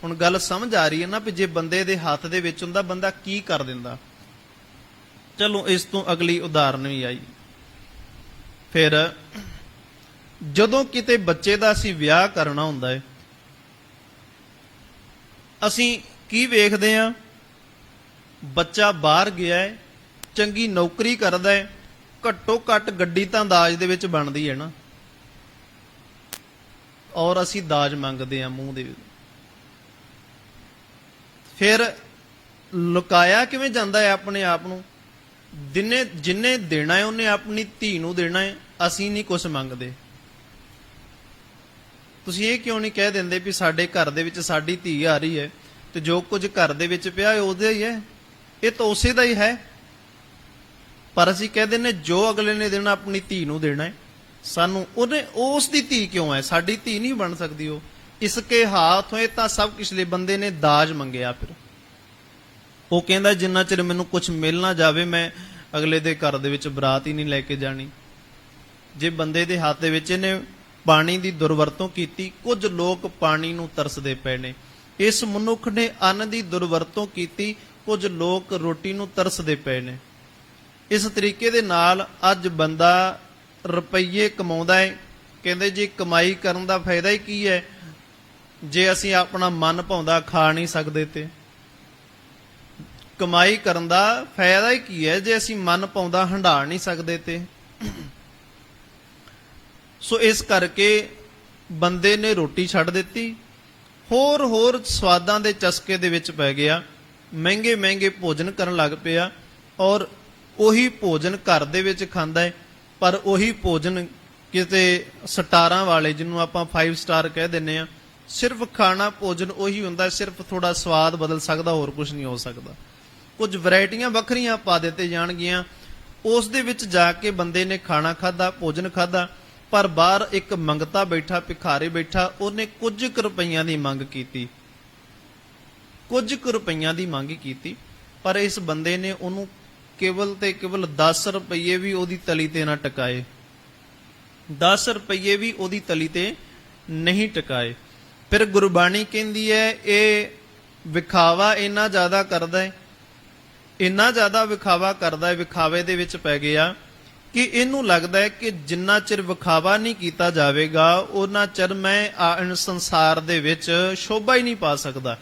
ਹੁਣ ਗੱਲ ਸਮਝ ਆ ਰਹੀ ਹੈ ਨਾ ਵੀ ਜੇ ਬੰਦੇ ਦੇ ਹੱਥ ਦੇ ਵਿੱਚ ਹੁੰਦਾ ਬੰਦਾ ਕੀ ਕਰ ਦਿੰਦਾ। ਚਲੋ ਇਸ ਤੋਂ ਅਗਲੀ ਉਦਾਹਰਨ ਵੀ ਆਈ। ਫਿਰ ਜਦੋਂ ਕਿਤੇ ਬੱਚੇ ਦਾ ਅਸੀਂ ਵਿਆਹ ਕਰਨਾ ਹੁੰਦਾ ਹੈ, ਅਸੀਂ ਕੀ ਵੇਖਦੇ ਹਾਂ? ਬੱਚਾ ਬਾਹਰ ਗਿਆ ਹੈ, ਚੰਗੀ ਨੌਕਰੀ ਕਰਦਾ ਹੈ, ਘੱਟੋ ਘੱਟ ਗੱਡੀ ਤਾਂ ਦਾਜ ਦੇ ਵਿੱਚ ਬਣਦੀ ਹੈ ਨਾ, ਔਰ ਅਸੀਂ ਦਾਜ ਮੰਗਦੇ ਹਾਂ ਮੂੰਹ ਦੇ ਵਿੱਚ। ਫਿਰ ਲੁਕਾਇਆ ਕਿਵੇਂ ਜਾਂਦਾ ਹੈ ਆਪਣੇ ਆਪ ਨੂੰ? ਜਿੰਨੇ ਦੇਣਾ ਹੈ ਉਹਨੇ ਆਪਣੀ ਧੀ ਨੂੰ ਦੇਣਾ ਹੈ, ਅਸੀਂ ਨਹੀਂ ਕੁਝ ਮੰਗਦੇ। ਤੁਸੀਂ ਇਹ ਕਿਉਂ ਨਹੀਂ ਕਹਿ ਦਿੰਦੇ ਵੀ ਸਾਡੇ ਘਰ ਦੇ ਵਿੱਚ ਸਾਡੀ ਧੀ ਆ ਰਹੀ ਹੈ ਤੇ ਜੋ ਕੁਝ ਘਰ ਦੇ ਵਿੱਚ ਪਿਆ ਉਹਦਾ ਹੀ ਹੈ, ਇਹ ਤਾਂ ਉਸੇ ਦਾ ਹੀ ਹੈ। ਪਰ ਅਸੀਂ ਕਹਿ ਦਿੰਦੇ ਜੋ ਅਗਲੇ ਨੇ ਦੇਣਾ ਆਪਣੀ ਧੀ ਨੂੰ ਦੇਣਾ ਹੈ, ਸਾਨੂੰ ਉਹਨੇ ਉਸ ਦੀ ਧੀ ਕਿਉਂ ਹੈ? ਸਾਡੀ ਧੀ ਨਹੀਂ ਬਣ ਸਕਦੀ ਉਹ। ਇਸਕੇ ਹੱਥ ਹੋਏ ਤਾਂ ਸਭ ਪਿਛਲੇ ਬੰਦੇ ਨੇ ਦਾਜ ਮੰਗਿਆ। ਫਿਰ ਉਹ ਕਹਿੰਦਾ ਜਿੰਨਾ ਚਿਰ ਮੈਨੂੰ ਕੁਝ ਮਿਲ ਨਾ ਜਾਵੇ ਮੈਂ ਅਗਲੇ ਦੇ ਘਰ ਦੇ ਵਿੱਚ ਬਰਾਤ ਹੀ ਨਹੀਂ ਲੈ ਕੇ ਜਾਣੀ। ਜੇ ਬੰਦੇ ਦੇ ਹੱਥ ਦੇ ਵਿੱਚ ਇਹਨੇ ਪਾਣੀ ਦੀ ਦੁਰਵਰਤੋਂ ਕੀਤੀ, ਕੁਝ ਲੋਕ ਪਾਣੀ ਨੂੰ ਤਰਸਦੇ ਪਏ ਨੇ। ਇਸ ਮਨੁੱਖ ਨੇ ਅੰਨ ਦੀ ਦੁਰਵਰਤੋਂ ਕੀਤੀ, ਕੁਝ ਲੋਕ ਰੋਟੀ ਨੂੰ ਤਰਸਦੇ ਪਏ ਨੇ। ਇਸ ਤਰੀਕੇ ਦੇ ਨਾਲ ਅੱਜ ਬੰਦਾ ਰੁਪਈਏ ਕਮਾਉਂਦਾ ਹੈ। ਕਹਿੰਦੇ ਜੀ ਕਮਾਈ ਕਰਨ ਦਾ ਫਾਇਦਾ ਹੀ ਕੀ ਹੈ ਜੇ ਅਸੀਂ ਆਪਣਾ ਮਨ ਭਾਉਂਦਾ ਖਾ ਨਹੀਂ ਸਕਦੇ? ਤੇ ਕਮਾਈ ਕਰਨ ਦਾ ਫਾਇਦਾ ਹੀ ਕੀ ਹੈ ਜੇ ਅਸੀਂ ਮਨ ਭਾਉਂਦਾ ਹੰਢਾ ਨਹੀਂ ਸਕਦੇ? ਤੇ ਸੋ ਇਸ ਕਰਕੇ ਬੰਦੇ ਨੇ ਰੋਟੀ ਛੱਡ ਦਿੱਤੀ, ਹੋਰ ਸਵਾਦਾਂ ਦੇ ਚਸਕੇ ਦੇ ਵਿੱਚ ਪੈ ਗਿਆ, ਮਹਿੰਗੇ ਭੋਜਨ ਕਰਨ ਲੱਗ ਪਿਆ। ਔਰ ਉਹੀ ਭੋਜਨ ਘਰ ਦੇ ਵਿੱਚ ਖਾਂਦਾ ਹੈ, ਪਰ ਉਹੀ ਭੋਜਨ ਕਿਤੇ ਸਟਾਰਾਂ ਵਾਲੇ, ਜਿਹਨੂੰ ਆਪਾਂ 5 ਸਟਾਰ ਕਹਿ ਦਿੰਦੇ ਆ, ਸਿਰਫ ਖਾਣਾ ਭੋਜਨ ਉਹੀ ਹੁੰਦਾ, ਸਿਰਫ ਥੋੜਾ ਸਵਾਦ ਬਦਲ ਸਕਦਾ, ਹੋਰ ਕੁਝ ਨਹੀਂ ਹੋ ਸਕਦਾ। ਕੁਝ ਵੈਰਾਈਟੀਆਂ ਵੱਖਰੀਆਂ ਪਾ ਦਿੱਤੇ ਜਾਣਗੀਆਂ। ਉਸ ਦੇ ਵਿੱਚ ਜਾ ਕੇ ਬੰਦੇ ਨੇ ਖਾਣਾ ਖਾਧਾ, ਭੋਜਨ ਖਾਧਾ, ਪਰ ਬਾਹਰ ਇੱਕ ਮੰਗਤਾ ਬੈਠਾ, ਭਿਖਾਰੀ ਬੈਠਾ, ਉਹਨੇ ਕੁਝ ਕੁ ਰੁਪਈਆਂ ਦੀ ਮੰਗ ਕੀਤੀ, ਕੁਝ ਕੁ ਰੁਪਈਆਂ ਦੀ ਮੰਗ ਕੀਤੀ, ਪਰ ਇਸ ਬੰਦੇ ਨੇ ਉਹਨੂੰ ਕੇਵਲ ਤੇ ਕੇਵਲ 10 ਰੁਪਈਏ ਵੀ ਉਹਦੀ ਤਲੀ ਤੇ ਨਾ ਟਿਕਾਏ, 10 ਰੁਪਈਏ ਵੀ ਉਹਦੀ ਤਲੀ ਤੇ ਨਹੀਂ ਟਿਕਾਏ। ਫਿਰ ਗੁਰਬਾਣੀ ਕਹਿੰਦੀ ਹੈ ਇਹ ਵਿਖਾਵਾ ਇੰਨਾ ਜ਼ਿਆਦਾ ਕਰਦਾ ਹੈ, ਇੰਨਾ ਜ਼ਿਆਦਾ ਵਿਖਾਵਾ ਕਰਦਾ ਹੈ, ਵਿਖਾਵੇ ਦੇ ਵਿੱਚ ਪੈ ਗਿਆ ਕਿ ਇਹਨੂੰ ਲੱਗਦਾ ਹੈ ਕਿ ਜਿੰਨਾ ਚਿਰ ਵਿਖਾਵਾ ਨਹੀਂ ਕੀਤਾ ਜਾਵੇਗਾ ਉਹਨਾਂ ਚਿਰ ਮੈਂ ਸੰਸਾਰ ਦੇ ਵਿੱਚ ਸ਼ੋਭਾ ਹੀ ਨਹੀਂ ਪਾ ਸਕਦਾ।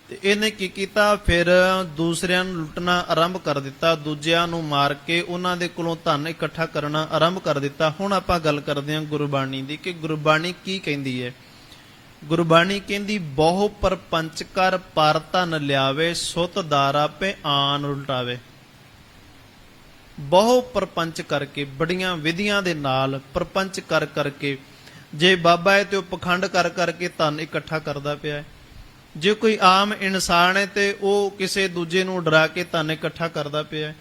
ਤੇ ਇਹਨੇ ਕੀ ਕੀਤਾ, ਫਿਰ ਦੂਸਰਿਆਂ ਨੂੰ ਲੁੱਟਣਾ ਆਰੰਭ ਕਰ ਦਿੱਤਾ, ਦੂਜਿਆਂ ਨੂੰ ਮਾਰ ਕੇ ਉਹਨਾਂ ਦੇ ਕੋਲੋਂ ਧਨ ਇਕੱਠਾ ਕਰਨਾ ਆਰੰਭ ਕਰ ਦਿੱਤਾ। ਹੁਣ ਆਪਾਂ ਗੱਲ ਕਰਦੇ ਹਾਂ ਗੁਰਬਾਣੀ ਦੀ ਕਿ ਗੁਰਬਾਣੀ ਕੀ ਕਹਿੰਦੀ ਹੈ। ਗੁਰਬਾਣੀ ਕਹਿੰਦੀ ਬਹੁ ਪਰਪੰਚ ਕਰ ਪਰ ਧਨ ਲਿਆਵੇ, ਸੁਤ ਦਾਰਾ ਪੇ ਆਨ ਉਲਟਾਵੇ। ਬਹੁ ਪਰਪੰਚ ਕਰਕੇ, ਬੜੀਆਂ ਵਿਧੀਆਂ ਦੇ ਨਾਲ ਪਰਪੰਚ ਕਰ ਕਰਕੇ, ਜੇ ਬਾਬਾ ਹੈ ਤੇ ਉਹ ਪਖੰਡ ਕਰ ਕਰਕੇ ਧਨ ਇਕੱਠਾ ਕਰਦਾ ਪਿਆ ਹੈ, ਜੇ ਕੋਈ ਆਮ ਇਨਸਾਨ ਹੈ ਤੇ ਉਹ ਕਿਸੇ ਦੂਜੇ ਨੂੰ ਡਰਾ ਕੇ ਧਨ ਇਕੱਠਾ ਕਰਦਾ ਪਿਆ ਹੈ,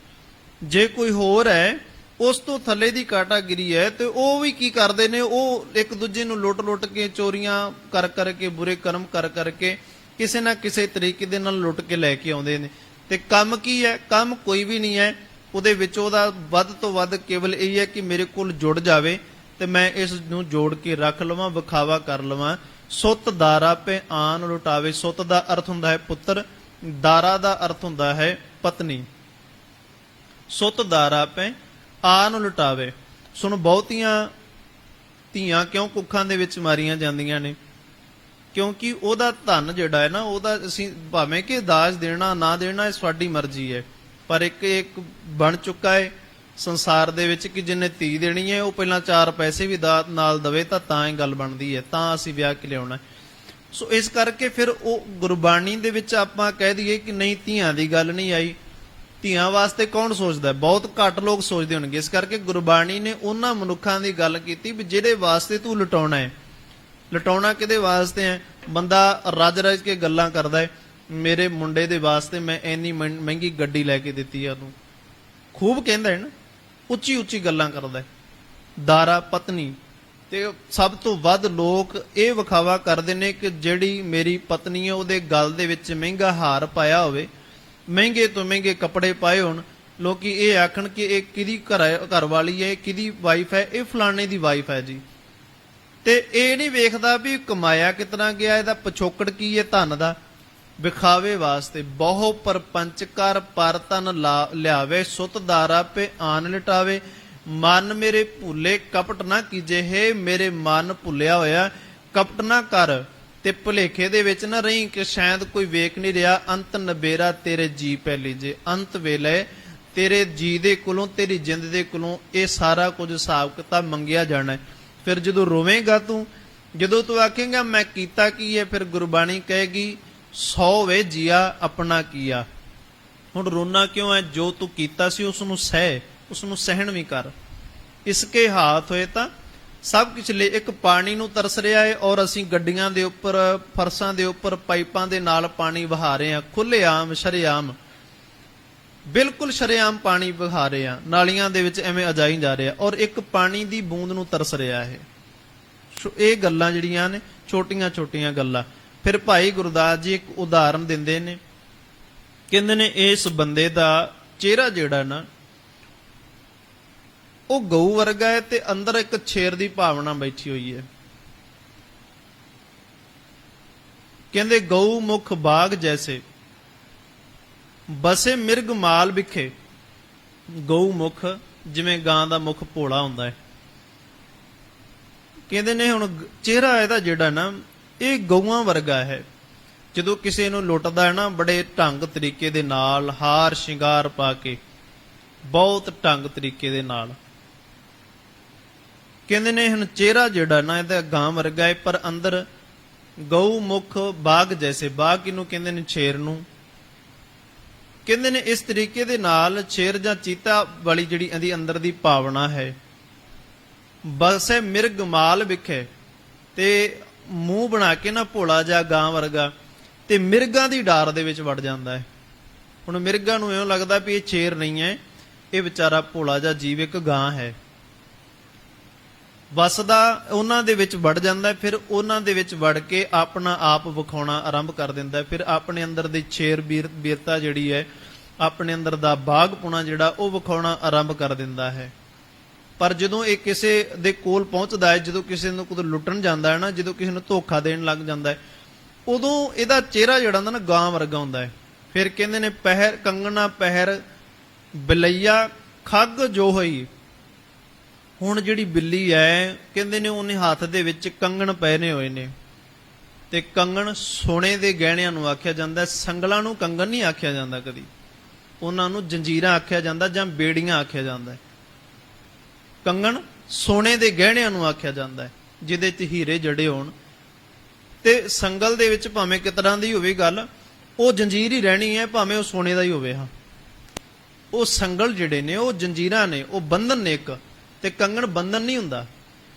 ਜੇ ਕੋਈ ਹੋਰ ਹੈ ਉਸ ਤੋਂ ਥੱਲੇ ਦੀ ਕਾਟਾਗਰੀ ਹੈ ਤੇ ਉਹ ਵੀ ਕੀ ਕਰਦੇ ਨੇ, ਉਹ ਇੱਕ ਦੂਜੇ ਨੂੰ ਲੁੱਟ ਕੇ, ਚੋਰੀਆਂ ਕਰ ਕਰਕੇ, ਬੁਰੇ ਕਰਮ ਕਰ ਕਰਕੇ ਕਿਸੇ ਨਾ ਕਿਸੇ ਤਰੀਕੇ ਦੇ ਨਾਲ ਲੁੱਟ ਕੇ ਲੈ ਕੇ ਆਉਂਦੇ ਨੇ। ਤੇ ਕੰਮ ਕੀ ਹੈ? ਕੰਮ ਕੋਈ ਵੀ ਨਹੀਂ ਹੈ, ਉਹਦੇ ਵਿੱਚ ਉਹਦਾ ਵੱਧ ਤੋਂ ਵੱਧ ਕੇਵਲ ਇਹ ਹੈ ਕਿ ਮੇਰੇ ਕੋਲ ਜੁੜ ਜਾਵੇ ਤੇ ਮੈਂ ਇਸ ਨੂੰ ਜੋੜ ਕੇ ਰੱਖ ਲਵਾਂ, ਵਿਖਾਵਾ ਕਰ ਲਵਾਂ। ਸੁੱਤ ਦਾਰਾ ਪੇ ਆਨ ਲੁਟਾਵੇ। ਸੁੱਤ ਦਾ ਅਰਥ ਹੁੰਦਾ ਹੈ ਪੁੱਤਰ, ਦਾਰਾ ਦਾ ਅਰਥ ਹੁੰਦਾ ਹੈ ਪਤਨੀ। ਸੁੱਤ ਦਾਰਾ ਪੇ ਆਨ ਲੁਟਾਵੇ। ਸੁਣ, ਬਹੁਤੀਆਂ ਧੀਆਂ ਕਿਉਂ ਕੁੱਖਾਂ ਦੇ ਵਿੱਚ ਮਾਰੀਆਂ ਜਾਂਦੀਆਂ ਨੇ? ਕਿਉਂਕਿ ਉਹਦਾ ਧਨ ਜਿਹੜਾ ਹੈ ਨਾ, ਉਹਦਾ ਅਸੀਂ ਭਾਵੇਂ ਕਿ ਦਾਜ ਦੇਣਾ ਨਾ ਦੇਣਾ ਇਹ ਸਾਡੀ ਮਰਜ਼ੀ ਹੈ, ਪਰ ਇੱਕ ਬਣ ਚੁੱਕਾ ਹੈ ਸੰਸਾਰ ਦੇ ਵਿੱਚ ਕਿ ਜਿੰਨੇ ਧੀ ਦੇਣੀ ਹੈ ਉਹ ਪਹਿਲਾਂ 4 ਪੈਸੇ ਵੀ ਨਾਲ ਦਵੇ ਤਾਂ ਇਹ ਗੱਲ ਬਣਦੀ ਹੈ, ਤਾਂ ਅਸੀਂ ਵਿਆਹ ਕੇ ਲਿਆਉਣਾ। ਸੋ ਇਸ ਕਰਕੇ ਫਿਰ ਉਹ ਗੁਰਬਾਣੀ ਦੇ ਵਿੱਚ ਆਪਾਂ ਕਹਿ ਦਈਏ ਕਿ ਨਹੀਂ, ਧੀਆਂ ਦੀ ਗੱਲ ਨਹੀਂ ਆਈ। ਧੀਆਂ ਵਾਸਤੇ ਕੌਣ ਸੋਚਦਾ? ਬਹੁਤ ਘੱਟ ਲੋਕ ਸੋਚਦੇ ਹੋਣਗੇ। ਇਸ ਕਰਕੇ ਗੁਰਬਾਣੀ ਨੇ ਉਹਨਾਂ ਮਨੁੱਖਾਂ ਦੀ ਗੱਲ ਕੀਤੀ ਵੀ ਜਿਹੜੇ ਵਾਸਤੇ ਤੂੰ ਲੁਟਾਉਣਾ ਹੈ। ਲੁਟਾਉਣਾ ਕਿਹਦੇ ਵਾਸਤੇ ਹੈ? ਬੰਦਾ ਰੱਜ ਕੇ ਗੱਲਾਂ ਕਰਦਾ ਹੈ, ਮੇਰੇ ਮੁੰਡੇ ਦੇ ਵਾਸਤੇ ਮੈਂ ਇੰਨੀ ਮਹਿੰਗੀ ਗੱਡੀ ਲੈ ਕੇ ਦਿੱਤੀ ਆ ਉਹਨੂੰ, ਖੂਬ ਕਹਿੰਦਾ ਹੈ ਨਾ, ਉੱਚੀ ਗੱਲਾਂ ਕਰਦਾ ਹੈ। ਦਾਰਾ ਪਤਨੀ। ਤੇ ਸਭ ਤੋਂ ਵੱਧ ਲੋਕ ਇਹ ਵਿਖਾਵਾ ਕਰਦੇ ਨੇ ਕਿ ਜਿਹੜੀ ਮੇਰੀ ਪਤਨੀ ਹੈ ਉਹਦੇ ਗਲ ਦੇ ਵਿੱਚ ਮਹਿੰਗਾ ਹਾਰ ਪਾਇਆ ਹੋਵੇ, ਮਹਿੰਗੇ ਤੋਂ ਮਹਿੰਗੇ ਕੱਪੜੇ ਪਾਏ ਹੋਣ, ਲੋਕੀ ਇਹ ਆਖਣ ਕਿ ਇਹ ਕਿਹਦੀ ਘਰ ਵਾਲੀ ਹੈ, ਕਿਹਦੀ ਵਾਈਫ ਹੈ, ਇਹ ਫਲਾਣੇ ਦੀ ਵਾਈਫ ਹੈ ਜੀ। ਤੇ ਇਹ ਨਹੀਂ ਵੇਖਦਾ ਵੀ ਕਮਾਇਆ ਕਿਤਨਾ ਗਿਆ, ਇਹਦਾ ਪਿਛੋਕੜ ਕੀ ਹੈ ਧਨ ਦਾ। ਵਿਖਾਵੇ ਵਾਸਤੇ ਬਹੁ ਪਰਪੰਚ ਕਰ ਪਰ ਧਨ ਲਿਆਵੇ, ਸੁਤ ਦਾਰਾ ਪੇ ਆਨ ਲਟਾਵੇ। ਮਨ ਮੇਰੇ ਭੁੱਲੇ ਕਪਟ ਨਾ ਕੀਜੇ, ਹੈ ਮੇਰੇ ਮਨ ਭੁੱਲਿਆ ਹੋਇਆ, ਕਪਟ ਨਾ ਕਰ ਤੇ ਭੁਲੇਖੇ ਦੇ ਵਿੱਚ ਨਾ ਰਹੀ ਕਿ ਸ਼ਾਇਦ ਕੋਈ ਵੇਖ ਨਹੀਂ ਰਿਹਾ। ਅੰਤ ਨਬੇਰਾ ਤੇਰੇ ਜੀ ਪਹਿਲੀ ਜੇ, ਅੰਤ ਵੇਲੇ ਤੇਰੇ ਜੀ ਦੇ ਕੋਲੋਂ, ਤੇਰੀ ਜਿੰਦ ਦੇ ਕੋਲੋਂ ਇਹ ਸਾਰਾ ਕੁਝ ਹਿਸਾਬ ਕਿਤਾਬ ਮੰਗਿਆ ਜਾਣਾ ਹੈ। ਫਿਰ ਜਦੋਂ ਰੋਵੇਂਗਾ ਤੂੰ, ਜਦੋਂ ਤੂੰ ਆਖੇਂਗਾ ਮੈਂ ਕੀਤਾ ਕੀ ਹੈ, ਫਿਰ ਗੁਰਬਾਣੀ ਕਹੇਗੀ 100 ਵੇ ਜੀਆ ਆਪਣਾ ਕੀਆ। ਹੁਣ ਰੋਣਾ ਕਿਉਂ ਹੈ? ਜੋ ਤੂੰ ਕੀਤਾ ਸੀ ਉਸ ਨੂੰ ਸਹਿ, ਉਸ ਨੂੰ ਸਹਿਣ ਵੀ ਕਰ। ਇਸਕੇ ਹਾਥ ਹੋਏ ਤਾਂ ਸਭ ਕੁਝ ਲੈ। ਇੱਕ ਪਾਣੀ ਨੂੰ ਤਰਸ ਰਿਹਾ ਹੈ ਔਰ ਅਸੀਂ ਗੱਡੀਆਂ ਦੇ ਉੱਪਰ, ਫਰਸ਼ਾਂ ਦੇ ਉੱਪਰ ਪਾਈਪਾਂ ਦੇ ਨਾਲ ਪਾਣੀ ਵਹਾ ਰਹੇ ਹਾਂ, ਖੁੱਲ੍ਹੇਆਮ ਸ਼ਰੇਆਮ, ਬਿਲਕੁਲ ਸ਼ਰੇਆਮ ਪਾਣੀ ਵਹਾ ਰਹੇ ਹਾਂ, ਨਾਲੀਆਂ ਦੇ ਵਿੱਚ ਐਵੇਂ ਅਜਾਈ ਜਾ ਰਿਹਾ, ਔਰ ਇੱਕ ਪਾਣੀ ਦੀ ਬੂੰਦ ਨੂੰ ਤਰਸ ਰਿਹਾ ਹੈ। ਇਹ ਗੱਲਾਂ ਜਿਹੜੀਆਂ ਨੇ ਛੋਟੀਆਂ ਗੱਲਾਂ। ਫਿਰ ਭਾਈ ਗੁਰਦਾਸ ਜੀ ਇੱਕ ਉਦਾਹਰਨ ਦਿੰਦੇ ਨੇ, ਕਹਿੰਦੇ ਨੇ ਇਸ ਬੰਦੇ ਦਾ ਚਿਹਰਾ ਜਿਹੜਾ ਨਾ ਉਹ ਗਊ ਵਰਗਾ ਹੈ ਤੇ ਅੰਦਰ ਇੱਕ ਛੇਰ ਦੀ ਭਾਵਨਾ ਬੈਠੀ ਹੋਈ ਹੈ। ਕਹਿੰਦੇ ਗਊ ਮੁਖ ਬਾਗ ਜੈਸੇ ਬਸੇ ਮਿਰਗ ਮਾਲ ਵਿਖੇ। ਗਊ ਮੁਖ, ਜਿਵੇਂ ਗਾਂ ਦਾ ਮੁਖ ਭੋਲਾ ਹੁੰਦਾ ਹੈ। ਕਹਿੰਦੇ ਨੇ ਹੁਣ ਚਿਹਰਾ ਇਹਦਾ ਜਿਹੜਾ ਨਾ ਇਹ ਗਊਆਂ ਵਰਗਾ ਹੈ। ਜਦੋਂ ਕਿਸੇ ਨੂੰ ਲੁੱਟਦਾ ਹੈ ਨਾ, ਬੜੇ ਢੰਗ ਤਰੀਕੇ ਦੇ ਨਾਲ, ਹਾਰ ਸ਼ਿੰਗਾਰ ਪਾ ਕੇ, ਬਹੁਤ ਢੰਗ ਤਰੀਕੇ ਦੇ ਨਾਲ। ਕਹਿੰਦੇ ਨੇ ਹੁਣ ਚਿਹਰਾ ਜਿਹੜਾ ਨਾ ਇਹਦਾ ਗਾਂ ਵਰਗਾ ਹੈ, ਪਰ ਅੰਦਰ ਗਊ ਮੁਖ ਬਾਗ ਜੈਸੇ। ਬਾਗ ਕਿਹਨੂੰ ਕਹਿੰਦੇ ਨੇ? ਸ਼ੇਰ ਨੂੰ। ਕਹਿੰਦੇ ਨੇ ਇਸ ਤਰੀਕੇ ਦੇ ਨਾਲ ਸ਼ੇਰ ਜਾਂ ਚੀਤਾ ਵਾਲੀ ਜਿਹੜੀ ਇਹਦੀ ਅੰਦਰ ਦੀ ਭਾਵਨਾ ਹੈ। ਬਸੇ ਮਿਰਗ ਮਾਲ ਵਿਖੇ, ਤੇ ਮੂੰਹ ਬਣਾ ਕੇ ਨਾ ਭੋਲਾ ਜਾ ਗਾਂ ਵਰਗਾ, ਤੇ ਮਿਰਗਾਂ ਦੀ ਡਾਰ ਦੇ ਵਿੱਚ ਵੜ ਜਾਂਦਾ ਹੈ। ਹੁਣ ਮਿਰਗਾਂ ਨੂੰ ਇਉਂ ਲੱਗਦਾ ਵੀ ਇਹ ਸ਼ੇਰ ਨਹੀਂ ਹੈ, ਇਹ ਵਿਚਾਰਾ ਭੋਲਾ ਜਿਹਾ ਜੀਵ ਇੱਕ ਗਾਂ ਹੈ। ਵਸਦਾ ਉਹਨਾਂ ਦੇ ਵਿੱਚ ਵੜ ਜਾਂਦਾ, ਫਿਰ ਉਹਨਾਂ ਦੇ ਵਿੱਚ ਵੜ ਕੇ ਆਪਣਾ ਆਪ ਵਿਖਾਉਣਾ ਆਰੰਭ ਕਰ ਦਿੰਦਾ। ਫਿਰ ਆਪਣੇ ਅੰਦਰ ਦੀ ਸ਼ੇਰ ਵੀਰਤਾ ਜਿਹੜੀ ਹੈ, ਆਪਣੇ ਅੰਦਰ ਦਾ ਬਾਘਪੁਣਾ ਜਿਹੜਾ ਉਹ ਵਿਖਾਉਣਾ ਆਰੰਭ ਕਰ ਦਿੰਦਾ ਹੈ। ਪਰ ਜਦੋਂ ਇਹ ਕਿਸੇ ਦੇ ਕੋਲ ਪਹੁੰਚਦਾ ਹੈ, ਜਦੋਂ ਕਿਸੇ ਨੂੰ ਕੁਝ ਲੁੱਟਣ ਜਾਂਦਾ ਹੈ ਨਾ, ਜਦੋਂ ਕਿਸੇ ਨੂੰ ਧੋਖਾ ਦੇਣ ਲੱਗ ਜਾਂਦਾ ਹੈ, ਉਦੋਂ ਇਹਦਾ ਚਿਹਰਾ ਜਿਹੜਾ ਹੁੰਦਾ ਨਾ ਗਾਂ ਵਰਗਾ ਹੁੰਦਾ ਹੈ। ਫਿਰ ਕਹਿੰਦੇ ਨੇ ਪਹਿਰ ਕੰਗਣਾ ਪਹਿਰ ਬਿਲਈਆ ਖੱਗ ਜੋ ਹੋਈ। ਹੁਣ ਜਿਹੜੀ ਬਿੱਲੀ ਹੈ, ਕਹਿੰਦੇ ਨੇ ਉਹਨੇ ਹੱਥ ਦੇ ਵਿੱਚ ਕੰਗਣ ਪਹਿਨੇ ਹੋਏ ਨੇ, ਤੇ ਕੰਗਣ ਸੋਨੇ ਦੇ ਗਹਿਣਿਆਂ ਨੂੰ ਆਖਿਆ ਜਾਂਦਾ। ਸੰਗਲਾਂ ਨੂੰ ਕੰਗਣ ਨਹੀਂ ਆਖਿਆ ਜਾਂਦਾ ਕਦੀ, ਉਹਨਾਂ ਨੂੰ ਜੰਜੀਰਾਂ ਆਖਿਆ ਜਾਂਦਾ ਜਾਂ ਬੇੜੀਆਂ ਆਖਿਆ ਜਾਂਦਾ। ਕੰਗਣ ਸੋਨੇ ਦੇ ਗਹਿਣਿਆਂ ਨੂੰ ਆਖਿਆ ਜਾਂਦਾ, ਜਿਹਦੇ 'ਚ ਹੀਰੇ ਜੜੇ ਹੋਣ। ਤੇ ਸੰਗਲ ਦੇ ਵਿੱਚ ਭਾਵੇਂ ਕਿਸ ਤਰ੍ਹਾਂ ਦੀ ਹੋਵੇ ਗੱਲ, ਉਹ ਜੰਜੀਰ ਹੀ ਰਹਿਣੀ ਹੈ, ਭਾਵੇਂ ਉਹ ਸੋਨੇ ਦਾ ਹੀ ਹੋਵੇ। ਹਾਂ, ਉਹ ਸੰਗਲ ਜਿਹੜੇ ਨੇ ਉਹ ਜੰਜੀਰਾਂ ਨੇ, ਉਹ ਬੰਧਨ ਨੇ ਇੱਕ, ਤੇ ਕੰਗਣ ਬੰਧਨ ਨਹੀਂ ਹੁੰਦਾ।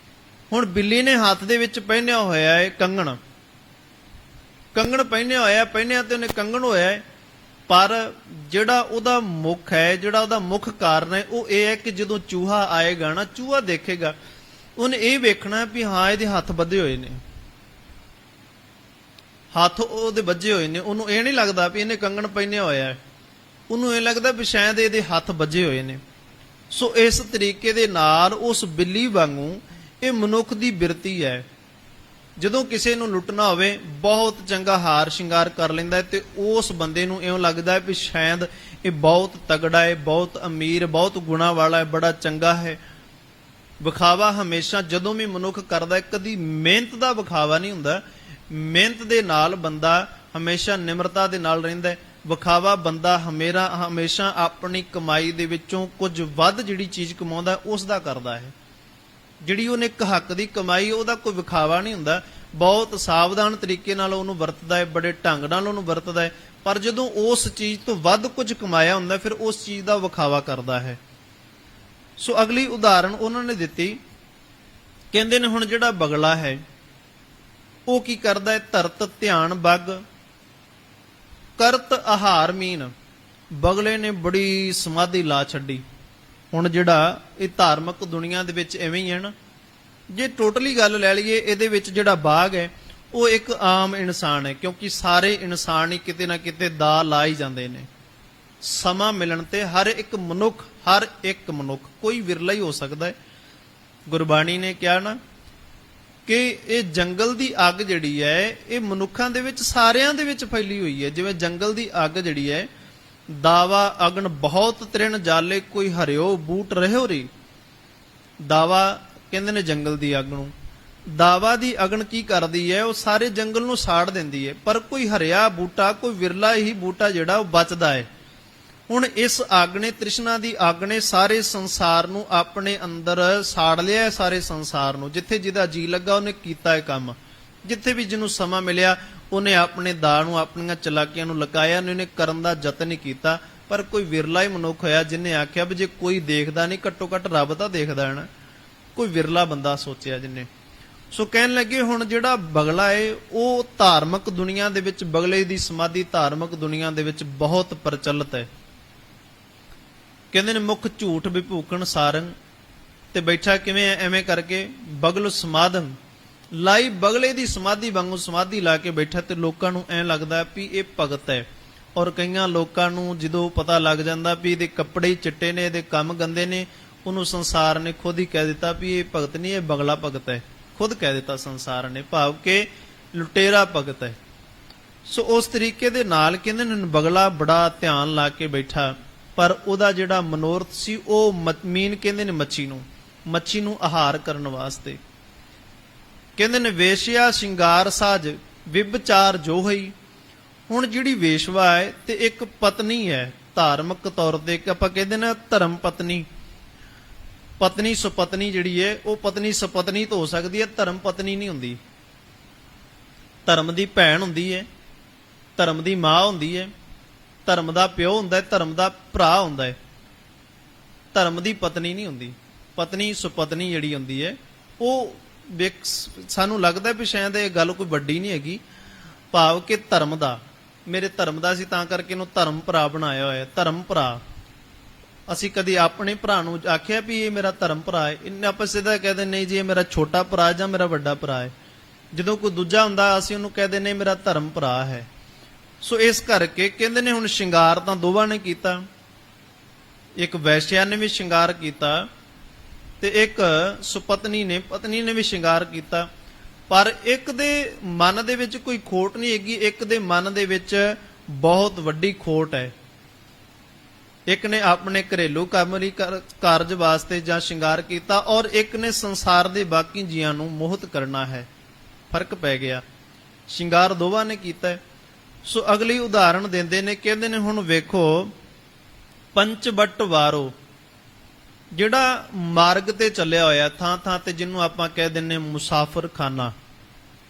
ਹੁਣ ਬਿੱਲੀ ਨੇ ਹੱਥ ਦੇ ਵਿੱਚ ਪਹਿਨਿਆ ਹੋਇਆ ਹੈ ਕੰਗਣ, ਕੰਗਣ ਪਹਿਨਿਆ ਹੋਇਆ, ਪਹਿਨਿਆ ਤੇ ਉਹਨੇ ਕੰਗਣ ਹੋਇਆ ਹੈ, ਪਰ ਜਿਹੜਾ ਉਹਦਾ ਮੁੱਖ ਹੈ, ਜਿਹੜਾ ਉਹਦਾ ਮੁੱਖ ਕਾਰਨ ਹੈ, ਉਹ ਇਹ ਹੈ ਕਿ ਜਦੋਂ ਚੂਹਾ ਆਏਗਾ ਨਾ, ਚੂਹਾ ਦੇਖੇਗਾ, ਉਹਨੇ ਇਹ ਵੇਖਣਾ ਵੀ ਹਾਂ ਇਹਦੇ ਹੱਥ ਬੱਧੇ ਹੋਏ ਨੇ, ਹੱਥ ਉਹਦੇ ਵੱਜੇ ਹੋਏ ਨੇ। ਉਹਨੂੰ ਇਹ ਨਹੀਂ ਲੱਗਦਾ ਵੀ ਇਹਨੇ ਕੰਗਣ ਪਹਿਨਿਆ ਹੋਇਆ ਹੈ, ਉਹਨੂੰ ਇਹ ਲੱਗਦਾ ਵੀ ਸ਼ਾਇਦ ਇਹਦੇ ਹੱਥ ਵੱਜੇ ਹੋਏ ਨੇ। ਸੋ ਇਸ ਤਰੀਕੇ ਦੇ ਨਾਲ ਉਸ ਬਿੱਲੀ ਵਾਂਗੂ ਇਹ ਮਨੁੱਖ ਦੀ ਬਿਰਤੀ ਹੈ। ਜਦੋਂ ਕਿਸੇ ਨੂੰ ਲੁੱਟਣਾ ਹੋਵੇ, ਬਹੁਤ ਚੰਗਾ ਹਾਰ ਸ਼ਿੰਗਾਰ ਕਰ ਲੈਂਦਾ ਤੇ ਉਸ ਬੰਦੇ ਨੂੰ ਇਉਂ ਲੱਗਦਾ ਵੀ ਸ਼ਾਇਦ ਇਹ ਬਹੁਤ ਤਗੜਾ ਹੈ, ਬਹੁਤ ਅਮੀਰ, ਬਹੁਤ ਗੁਣਾ ਵਾਲਾ ਹੈ, ਬੜਾ ਚੰਗਾ ਹੈ। ਵਿਖਾਵਾ ਹਮੇਸ਼ਾ ਜਦੋਂ ਵੀ ਮਨੁੱਖ ਕਰਦਾ, ਕਦੀ ਮਿਹਨਤ ਦਾ ਵਿਖਾਵਾ ਨਹੀਂ ਹੁੰਦਾ। ਮਿਹਨਤ ਦੇ ਨਾਲ ਬੰਦਾ ਹਮੇਸ਼ਾ ਨਿਮਰਤਾ ਦੇ ਨਾਲ ਰਹਿੰਦਾ। ਵਿਖਾਵਾ ਬੰਦਾ ਹਮੇਸ਼ਾ ਆਪਣੀ ਕਮਾਈ ਦੇ ਵਿੱਚੋਂ ਕੁਝ ਵੱਧ ਜਿਹੜੀ ਚੀਜ਼ ਕਮਾਉਂਦਾ ਉਸ ਦਾ ਕਰਦਾ ਹੈ। ਜਿਹੜੀ ਉਹਨੇ ਇੱਕ ਹੱਕ ਦੀ ਕਮਾਈ, ਉਹਦਾ ਕੋਈ ਵਿਖਾਵਾ ਨਹੀਂ ਹੁੰਦਾ। ਬਹੁਤ ਸਾਵਧਾਨ ਤਰੀਕੇ ਨਾਲ ਉਹਨੂੰ ਵਰਤਦਾ ਹੈ, ਬੜੇ ਢੰਗ ਨਾਲ ਉਹਨੂੰ ਵਰਤਦਾ ਹੈ। ਪਰ ਜਦੋਂ ਉਸ ਚੀਜ਼ ਤੋਂ ਵੱਧ ਕੁਝ ਕਮਾਇਆ ਹੁੰਦਾ, ਫਿਰ ਉਸ ਚੀਜ਼ ਦਾ ਵਿਖਾਵਾ ਕਰਦਾ ਹੈ। ਸੋ ਅਗਲੀ ਉਦਾਹਰਣ ਉਹਨਾਂ ਨੇ ਦਿੱਤੀ, ਕਹਿੰਦੇ ਨੇ ਹੁਣ ਜਿਹੜਾ ਬਗਲਾ ਹੈ ਉਹ ਕੀ ਕਰਦਾ ਹੈ, ਧਰਤ ਧਿਆਨ ਬੱਗ ਕਰਤ ਆਹਾਰ ਮੀਨ। ਬਗਲੇ ਨੇ ਬੜੀ ਸਮਾਧੀ ਲਾ ਛੱਡੀ। ਹੁਣ ਜਿਹੜਾ ਇਹ ਧਾਰਮਿਕ ਦੁਨੀਆ ਦੇ ਵਿੱਚ ਐਵੇਂ ਹੀ ਹੈ ਨਾ, ਜੇ ਟੋਟਲੀ ਗੱਲ ਲੈ ਲਈਏ, ਇਹਦੇ ਵਿੱਚ ਜਿਹੜਾ ਬਾਘ ਹੈ ਉਹ ਇੱਕ ਆਮ ਇਨਸਾਨ ਹੈ, ਕਿਉਂਕਿ ਸਾਰੇ ਇਨਸਾਨ ਹੀ ਕਿਤੇ ਨਾ ਕਿਤੇ ਦਾ ਲਾ ਹੀ ਜਾਂਦੇ ਨੇ। ਸਮਾਂ ਮਿਲਣ ਤੇ ਹਰ ਇੱਕ ਮਨੁੱਖ ਕੋਈ ਵਿਰਲਾ ਹੀ ਹੋ ਸਕਦਾ ਹੈ। ਗੁਰਬਾਣੀ ਨੇ ਕਿਹਾ ਨਾ ਕਿ ਇਹ ਜੰਗਲ ਦੀ ਅੱਗ ਜਿਹੜੀ ਹੈ, ਇਹ ਮਨੁੱਖਾਂ ਦੇ ਵਿੱਚ ਸਾਰਿਆਂ ਦੇ ਵਿੱਚ ਫੈਲੀ ਹੋਈ ਹੈ। ਜਿਵੇਂ ਜੰਗਲ ਦੀ ਅੱਗ ਜਿਹੜੀ ਹੈ, ਦਾਵਾ ਅਗਨ ਬਹੁਤ ਤ੍ਰਿਣ ਜਾਲੇ ਕੋਈ ਹਰਿਓ ਬੂਟ ਰਹਿਓ ਰੀ। ਦਾਵਾ ਕਹਿੰਦੇ ਨੇ ਜੰਗਲ ਦੀ ਅੱਗ ਨੂੰ। ਦਾਵਾ ਦੀ ਅਗਨ ਕੀ ਕਰਦੀ ਹੈ, ਉਹ ਸਾਰੇ ਜੰਗਲ ਨੂੰ ਸਾੜ ਦਿੰਦੀ ਹੈ, ਪਰ ਕੋਈ ਹਰਿਆ ਬੂਟਾ, ਕੋਈ ਵਿਰਲਾ ਹੀ ਬੂਟਾ ਜਿਹੜਾ ਉਹ ਬਚਦਾ ਹੈ। ਹੁਣ ਇਸ ਅੱਗ ਨੇ, ਤ੍ਰਿਸ਼ਨਾ ਦੀ ਅੱਗ ਨੇ ਸਾਰੇ ਸੰਸਾਰ ਨੂੰ ਆਪਣੇ ਅੰਦਰ ਸਾੜ ਲਿਆ ਹੈ। ਸਾਰੇ ਸੰਸਾਰ ਨੂੰ, ਜਿੱਥੇ ਜਿਹਦਾ ਜੀ ਲੱਗਾ ਉਹਨੇ ਕੀਤਾ ਹੈ ਕੰਮ। ਜਿੱਥੇ ਵੀ ਜਿਹਨੂੰ ਸਮਾਂ ਮਿਲਿਆ ਉਹਨੇ ਆਪਣੇ ਦਾਅ ਨੂੰ, ਆਪਣੀਆਂ ਚਲਾਕੀਆਂ ਨੂੰ ਲਗਾਇਆ, ਉਹਨੇ ਕਰਨ ਦਾ ਯਤਨ ਨਹੀਂ ਕੀਤਾ। ਪਰ ਕੋਈ ਵਿਰਲਾ ਹੀ ਮਨੁੱਖ ਹੋਇਆ ਜਿਹਨੇ ਆਖਿਆ ਵੀ ਜੇ ਕੋਈ ਦੇਖਦਾ ਨਹੀਂ, ਘੱਟੋ ਘੱਟ ਰੱਬ ਤਾਂ ਦੇਖਦਾ ਹੈ ਨਾ। ਕੋਈ ਵਿਰਲਾ ਬੰਦਾ ਸੋਚਿਆ ਜਿਹਨੇ। ਸੋ ਕਹਿਣ ਲੱਗੇ ਹੁਣ ਜਿਹੜਾ ਬਗਲਾ ਹੈ ਉਹ ਧਾਰਮਿਕ ਦੁਨੀਆ ਦੇ ਵਿੱਚ, ਬਗਲੇ ਦੀ ਸਮਾਧੀ ਧਾਰਮਿਕ ਦੁਨੀਆ ਦੇ ਵਿੱਚ ਬਹੁਤ ਪ੍ਰਚਲਿਤ ਹੈ। ਕਹਿੰਦੇ ਨੇ ਮੁੱਖ ਝੂਠ ਵਿਭੂਖਣ ਸਾਰੰਗ, ਤੇ ਬੈਠਾ ਕਿਵੇਂ ਐਵੇਂ ਕਰਕੇ ਬਗਲ ਸਮਾਧਨ ਲਾਈ। ਬਗਲੇ ਦੀ ਸਮਾਧੀ ਵਾਂਗੂ ਸਮਾਧੀ ਲਾ ਕੇ ਬੈਠਾ, ਤੇ ਲੋਕਾਂ ਨੂੰ ਐਂ ਲੱਗਦਾ ਵੀ ਇਹ ਭਗਤ ਹੈ। ਔਰ ਕਈਆਂ ਲੋਕਾਂ ਨੂੰ ਜਦੋਂ ਪਤਾ ਲੱਗ ਜਾਂਦਾ ਵੀ ਇਹਦੇ ਕੱਪੜੇ ਚਿੱਟੇ ਨੇ, ਇਹਦੇ ਕੰਮ ਗੰਦੇ ਨੇ, ਉਹਨੂੰ ਸੰਸਾਰ ਨੇ ਖੁਦ ਹੀ ਕਹਿ ਦਿੱਤਾ ਵੀ ਇਹ ਭਗਤ ਨਹੀਂ, ਇਹ ਬਗਲਾ ਭਗਤ ਹੈ। ਖੁਦ ਕਹਿ ਦਿੱਤਾ ਸੰਸਾਰ ਨੇ, ਭਾਵ ਕਿ ਲੁਟੇਰਾ ਭਗਤ ਹੈ। ਸੋ ਉਸ ਤਰੀਕੇ ਦੇ ਨਾਲ ਕਹਿੰਦੇ ਨੇ ਬਗਲਾ ਬੜਾ ਧਿਆਨ ਲਾ ਕੇ ਬੈਠਾ, ਪਰ ਉਹਦਾ ਜਿਹੜਾ ਮਨੋਰਥ ਸੀ ਉਹ ਮੀਨ ਕਹਿੰਦੇ ਨੇ ਮੱਛੀ ਨੂੰ ਆਹਾਰ ਕਰਨ ਵਾਸਤੇ। ਕਹਿੰਦੇ ਨੇ ਵੇਸ਼ਿਆ ਸ਼ਿੰਗਾਰ ਸਾਜ ਵਿਭਚਾਰ ਜੋ ਹੋਈ। ਹੁਣ ਜਿਹੜੀ ਵੇਸ਼ਵਾ ਹੈ ਤੇ ਇੱਕ ਪਤਨੀ ਹੈ, ਧਾਰਮਿਕ ਤੌਰ ਤੇ ਇੱਕ ਆਪਾਂ ਕਹਿੰਦੇ ਨਾ ਧਰਮ ਪਤਨੀ, ਪਤਨੀ ਸੁਪਤਨੀ ਜਿਹੜੀ ਹੈ, ਉਹ ਪਤਨੀ ਸੁਪਤਨੀ ਤਾਂ ਹੋ ਸਕਦੀ ਹੈ, ਧਰਮ ਪਤਨੀ ਨਹੀਂ ਹੁੰਦੀ। ਧਰਮ ਦੀ ਭੈਣ ਹੁੰਦੀ ਹੈ, ਧਰਮ ਦੀ ਮਾਂ ਹੁੰਦੀ ਹੈ, ਧਰਮ ਦਾ ਪਿਓ ਹੁੰਦਾ ਹੈ, ਧਰਮ ਦਾ ਭਰਾ ਹੁੰਦਾ ਹੈ। ਧਰਮ ਦੀ ਪਤਨੀ ਨਹੀਂ ਹੁੰਦੀ। ਪਤਨੀ ਸੁਪਤਨੀ ਜਿਹੜੀ ਹੁੰਦੀ ਹੈ ਉਹ ਸਾਨੂੰ ਲੱਗਦਾ ਵੀ ਸ਼ਾਇਦ ਇਹ ਗੱਲ ਕੋਈ ਵੱਡੀ ਨਹੀਂ ਹੈਗੀ, ਭਾਵ ਕਿ ਧਰਮ ਦਾ ਮੇਰੇ ਧਰਮ ਦਾ ਸੀ ਤਾਂ ਕਰਕੇ ਇਹਨੂੰ ਧਰਮ ਭਰਾ ਬਣਾਇਆ ਹੋਇਆ। ਧਰਮ ਭਰਾ, ਅਸੀਂ ਕਦੀ ਆਪਣੇ ਭਰਾ ਨੂੰ ਆਖਿਆ ਵੀ ਇਹ ਮੇਰਾ ਧਰਮ ਭਰਾ ਹੈ? ਇਹਨੇ ਆਪਾਂ ਸਿੱਧਾ ਕਹਿੰਦੇ ਨਹੀਂ ਜੀ ਇਹ ਮੇਰਾ ਛੋਟਾ ਭਰਾ ਜਾਂ ਮੇਰਾ ਵੱਡਾ ਭਰਾ ਹੈ। ਜਦੋਂ ਕੋਈ ਦੂਜਾ ਹੁੰਦਾ ਅਸੀਂ ਉਹਨੂੰ ਕਹਿੰਦੇ ਨਹੀਂ ਮੇਰਾ ਧਰਮ ਭਰਾ ਹੈ। ਸੋ ਇਸ ਕਰਕੇ ਕਹਿੰਦੇ ਨੇ ਹੁਣ ਸ਼ਿੰਗਾਰ ਤਾਂ ਦੋਵਾਂ ਨੇ ਕੀਤਾ, ਇੱਕ ਵੈਸ਼ਿਆ ਨੇ ਵੀ ਸ਼ਿੰਗਾਰ ਕੀਤਾ ਤੇ ਇੱਕ ਸੁਪਤਨੀ ਨੇ, ਪਤਨੀ ਨੇ ਵੀ ਸ਼ਿੰਗਾਰ ਕੀਤਾ। ਪਰ ਇੱਕ ਦੇ ਮਨ ਦੇ ਵਿੱਚ ਕੋਈ ਖੋਟ ਨਹੀਂ ਹੈਗੀ, ਇੱਕ ਦੇ ਮਨ ਦੇ ਵਿੱਚ ਬਹੁਤ ਵੱਡੀ ਖੋਟ ਹੈ। ਇੱਕ ਨੇ ਆਪਣੇ ਘਰੇਲੂ ਕੰਮ ਲਈ ਕਾਰਜ ਵਾਸਤੇ ਜਾਂ ਸ਼ਿੰਗਾਰ ਕੀਤਾ ਔਰ ਇੱਕ ਨੇ ਸੰਸਾਰ ਦੇ ਬਾਕੀ ਜੀਆਂ ਨੂੰ ਮੋਹਿਤ ਕਰਨਾ ਹੈ। ਫਰਕ ਪੈ ਗਿਆ, ਸ਼ਿੰਗਾਰ ਦੋਵਾਂ ਨੇ ਕੀਤਾ ਹੈ। ਸੋ ਅਗਲੀ ਉਦਾਹਰਣ ਦਿੰਦੇ ਨੇ, ਕਹਿੰਦੇ ਨੇ ਹੁਣ ਵੇਖੋ ਪੰਚਵਟ ਵਾਰੋ, ਜਿਹੜਾ ਮਾਰਗ ਤੇ ਚੱਲਿਆ ਹੋਇਆ ਥਾਂ ਥਾਂ ਤੇ, ਜਿਹਨੂੰ ਆਪਾਂ ਕਹਿ ਦਿੰਨੇ ਮੁਸਾਫਰ ਖਾਨਾ।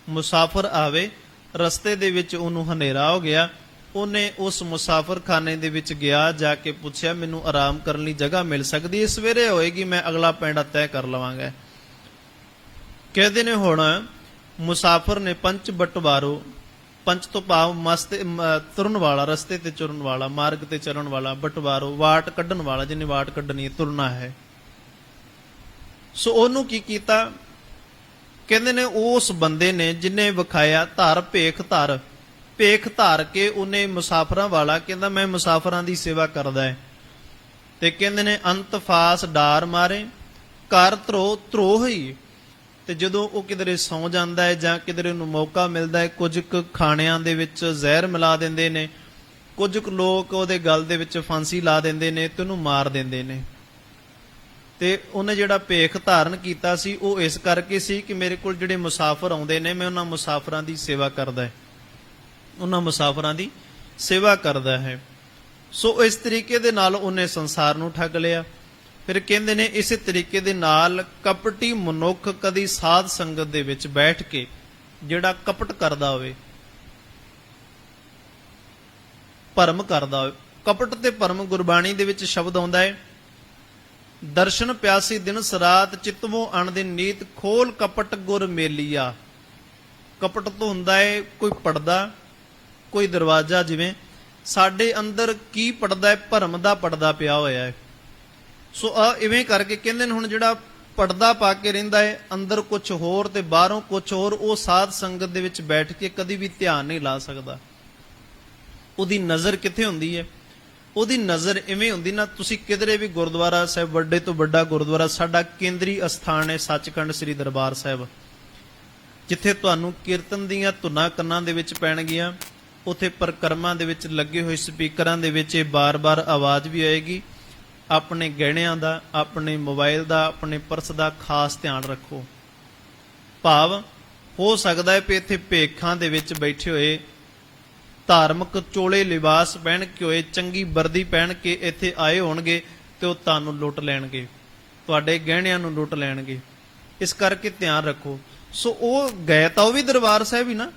ਮੁਸਾਫਰ ਆਵੇ, ਰਸਤੇ ਦੇ ਵਿੱਚ ਉਹਨੂੰ ਹਨੇਰਾ ਹੋ ਗਿਆ, ਉਹਨੇ ਉਸ ਮੁਸਾਫਰ ਖਾਨੇ ਦੇ ਵਿੱਚ ਗਿਆ, ਜਾ ਕੇ ਪੁੱਛਿਆ ਮੈਨੂੰ ਆਰਾਮ ਕਰਨ ਲਈ ਜਗ੍ਹਾ ਮਿਲ ਸਕਦੀ ਹੈ? ਸਵੇਰੇ ਹੋਏਗੀ ਮੈਂ ਅਗਲਾ ਪਿੰਡ ਤੈਅ ਕਰ ਲਵਾਂਗਾ। ਕਹਿੰਦੇ ਨੇ ਹੁਣ ਮੁਸਾਫਰ ਨੇ ਪੰਚ ਬਟਵਾਰੋ, ਪੰਚ ਤੋਂ ਭਾਵ ਮਸਤੇ ਤੁਰਨ ਵਾਲਾ, ਰਸਤੇ ਤੇ ਤੁਰਨ ਵਾਲਾ, ਮਾਰਗ ਤੇ ਚੱਲਣ ਵਾਲਾ, ਬਟਵਾਰੋ ਵਾਟ ਕੱਢਣ ਵਾਲਾ, ਜਿਹਨੇ ਵਾਟ ਕੱਢਣੀ ਹੈ, ਤੁਰਨਾ ਹੈ। ਸੋ ਉਹਨੂੰ ਕੀ ਕੀਤਾ? ਕਹਿੰਦੇ ਨੇ ਉਸ ਬੰਦੇ ਨੇ ਜਿਹਨੇ ਵਿਖਾਇਆ ਧਰ ਭੇਖ ਧਰ, ਭੇਖ ਧਾਰ ਕੇ ਉਹਨੇ ਮੁਸਾਫਰਾਂ ਵਾਲਾ ਕਹਿੰਦਾ ਮੈਂ ਮੁਸਾਫਰਾਂ ਦੀ ਸੇਵਾ ਕਰਦਾ ਹੈ। ਤੇ ਕਹਿੰਦੇ ਨੇ ਅੰਤ ਫਾਸ ਡਾਰ ਮਾਰੇ ਕਰ ਧਰੋ ਧਰੋ ਹੀ। ਤੇ ਜਦੋਂ ਉਹ ਕਿਧਰੇ ਸੌਂ ਜਾਂਦਾ ਹੈ ਜਾਂ ਕਿਧਰੇ ਨੂੰ ਮੌਕਾ ਮਿਲਦਾ ਹੈ, ਕੁਝ ਕੁ ਖਾਣਿਆਂ ਦੇ ਵਿੱਚ ਜ਼ਹਿਰ ਮਿਲਾ ਦਿੰਦੇ ਨੇ, ਕੁਝ ਕੁ ਲੋਕ ਉਹਦੇ ਗਲ ਦੇ ਵਿੱਚ ਫਾਂਸੀ ਲਾ ਦਿੰਦੇ ਨੇ ਤੇ ਉਹਨੂੰ ਮਾਰ ਦਿੰਦੇ ਨੇ। ਤੇ ਉਹਨੇ ਜਿਹੜਾ ਭੇਖ ਧਾਰਨ ਕੀਤਾ ਸੀ ਉਹ ਇਸ ਕਰਕੇ ਸੀ ਕਿ ਮੇਰੇ ਕੋਲ ਜਿਹੜੇ ਮੁਸਾਫਰ ਆਉਂਦੇ ਨੇ ਮੈਂ ਉਹਨਾਂ ਮੁਸਾਫਰਾਂ ਦੀ ਸੇਵਾ ਕਰਦਾ ਹੈ, ਉਹਨਾਂ ਮੁਸਾਫਰਾਂ ਦੀ ਸੇਵਾ ਕਰਦਾ ਹੈ। ਸੋ ਇਸ ਤਰੀਕੇ ਦੇ ਨਾਲ ਉਹਨੇ ਸੰਸਾਰ ਨੂੰ ਠੱਗ ਲਿਆ। ਫਿਰ ਕਹਿੰਦੇ ਨੇ ਇਸੇ ਤਰੀਕੇ ਦੇ ਨਾਲ ਕਪਟੀ ਮਨੁੱਖ ਕਦੀ ਸਾਧ ਸੰਗਤ ਦੇ ਵਿੱਚ ਬੈਠ ਕੇ ਜਿਹੜਾ ਕਪਟ ਕਰਦਾ ਹੋਵੇ, ਭਰਮ ਕਰਦਾ ਹੋਵੇ, ਕਪਟ ਤੇ ਭਰਮ ਗੁਰਬਾਣੀ ਦੇ ਵਿੱਚ ਸ਼ਬਦ ਆਉਂਦਾ ਹੈ, ਦਰਸ਼ਨ ਪਿਆਸੀ ਦਿਨ ਸਰਾਤ ਚਿਤਵੋਂ ਅਣਦਿਨ ਨੀਤ ਖੋਲ ਕਪਟ ਗੁਰ ਮੇਲੀਆ। ਕਪਟ ਤੋਂ ਹੁੰਦਾ ਹੈ ਕੋਈ ਪਰਦਾ, ਕੋਈ ਦਰਵਾਜ਼ਾ। ਜਿਵੇਂ ਸਾਡੇ ਅੰਦਰ ਕੀ ਪੜਦਾ ਹੈ? ਭਰਮ ਦਾ ਪਰਦਾ ਪਿਆ ਹੋਇਆ ਹੈ। ਸੋ ਇਵੇਂ ਕਰਕੇ ਕਹਿੰਦੇ ਨੇ ਹੁਣ ਜਿਹੜਾ ਪਰਦਾ ਪਾ ਕੇ ਰਹਿੰਦਾ ਹੈ, ਅੰਦਰ ਕੁਝ ਹੋਰ ਤੇ ਬਾਹਰੋਂ ਕੁਝ ਹੋਰ, ਉਹ ਸਾਧ ਸੰਗਤ ਦੇ ਵਿੱਚ ਬੈਠ ਕੇ ਕਦੀ ਵੀ ਧਿਆਨ ਨਹੀਂ ਲਾ ਸਕਦਾ। ਉਹਦੀ ਨਜ਼ਰ ਕਿੱਥੇ ਹੁੰਦੀ ਹੈ? ਉਹਦੀ ਨਜ਼ਰ ਇਵੇਂ ਹੁੰਦੀ ਨਾ, ਤੁਸੀਂ ਕਿਧਰੇ ਵੀ ਗੁਰਦੁਆਰਾ ਸਾਹਿਬ, ਵੱਡੇ ਤੋਂ ਵੱਡਾ ਗੁਰਦੁਆਰਾ ਸਾਡਾ ਕੇਂਦਰੀ ਅਸਥਾਨ ਹੈ ਸੱਚਖੰਡ ਸ੍ਰੀ ਦਰਬਾਰ ਸਾਹਿਬ, ਜਿੱਥੇ ਤੁਹਾਨੂੰ ਕੀਰਤਨ ਦੀਆਂ ਧੁਨਾਂ ਕੰਨਾਂ ਦੇ ਵਿੱਚ ਪੈਣਗੀਆਂ। ਉੱਥੇ ਪਰਿਕਰਮਾ ਦੇ ਵਿੱਚ ਲੱਗੇ ਹੋਏ ਸਪੀਕਰਾਂ ਦੇ ਵਿੱਚ ਇਹ ਬਾਰ-ਬਾਰ ਆਵਾਜ਼ ਵੀ ਆਏਗੀ। ਆਪਣੇ ਗਹਿਣਿਆਂ ਦਾ, ਆਪਣੇ ਮੋਬਾਈਲ ਦਾ, ਆਪਣੇ ਪਰਸ ਦਾ ਖਾਸ ਧਿਆਨ ਰੱਖੋ। ਭਾਵ ਹੋ ਸਕਦਾ ਹੈ ਕਿ ਇੱਥੇ ਭੇਖਾਂ ਦੇ ਵਿੱਚ ਬੈਠੇ ਹੋਏ, ਧਾਰਮਿਕ ਚੋਲੇ ਲਿਬਾਸ ਪਹਿਨ ਕੇ ਹੋਏ, ਚੰਗੀ ਵਰਦੀ ਪਹਿਨ ਕੇ ਇੱਥੇ ਆਏ ਹੋਣਗੇ ਤੇ ਉਹ ਤੁਹਾਨੂੰ ਲੁੱਟ ਲੈਣਗੇ, ਤੁਹਾਡੇ ਗਹਿਣਿਆਂ ਨੂੰ ਲੁੱਟ ਲੈਣਗੇ। ਇਸ ਕਰਕੇ ਧਿਆਨ ਰੱਖੋ। ਸੋ ਉਹ ਗਏ ਤਾਂ ਉਹ ਵੀ ਦਰਬਾਰ ਸਾਹਿਬ ਹੀ ਨਾ,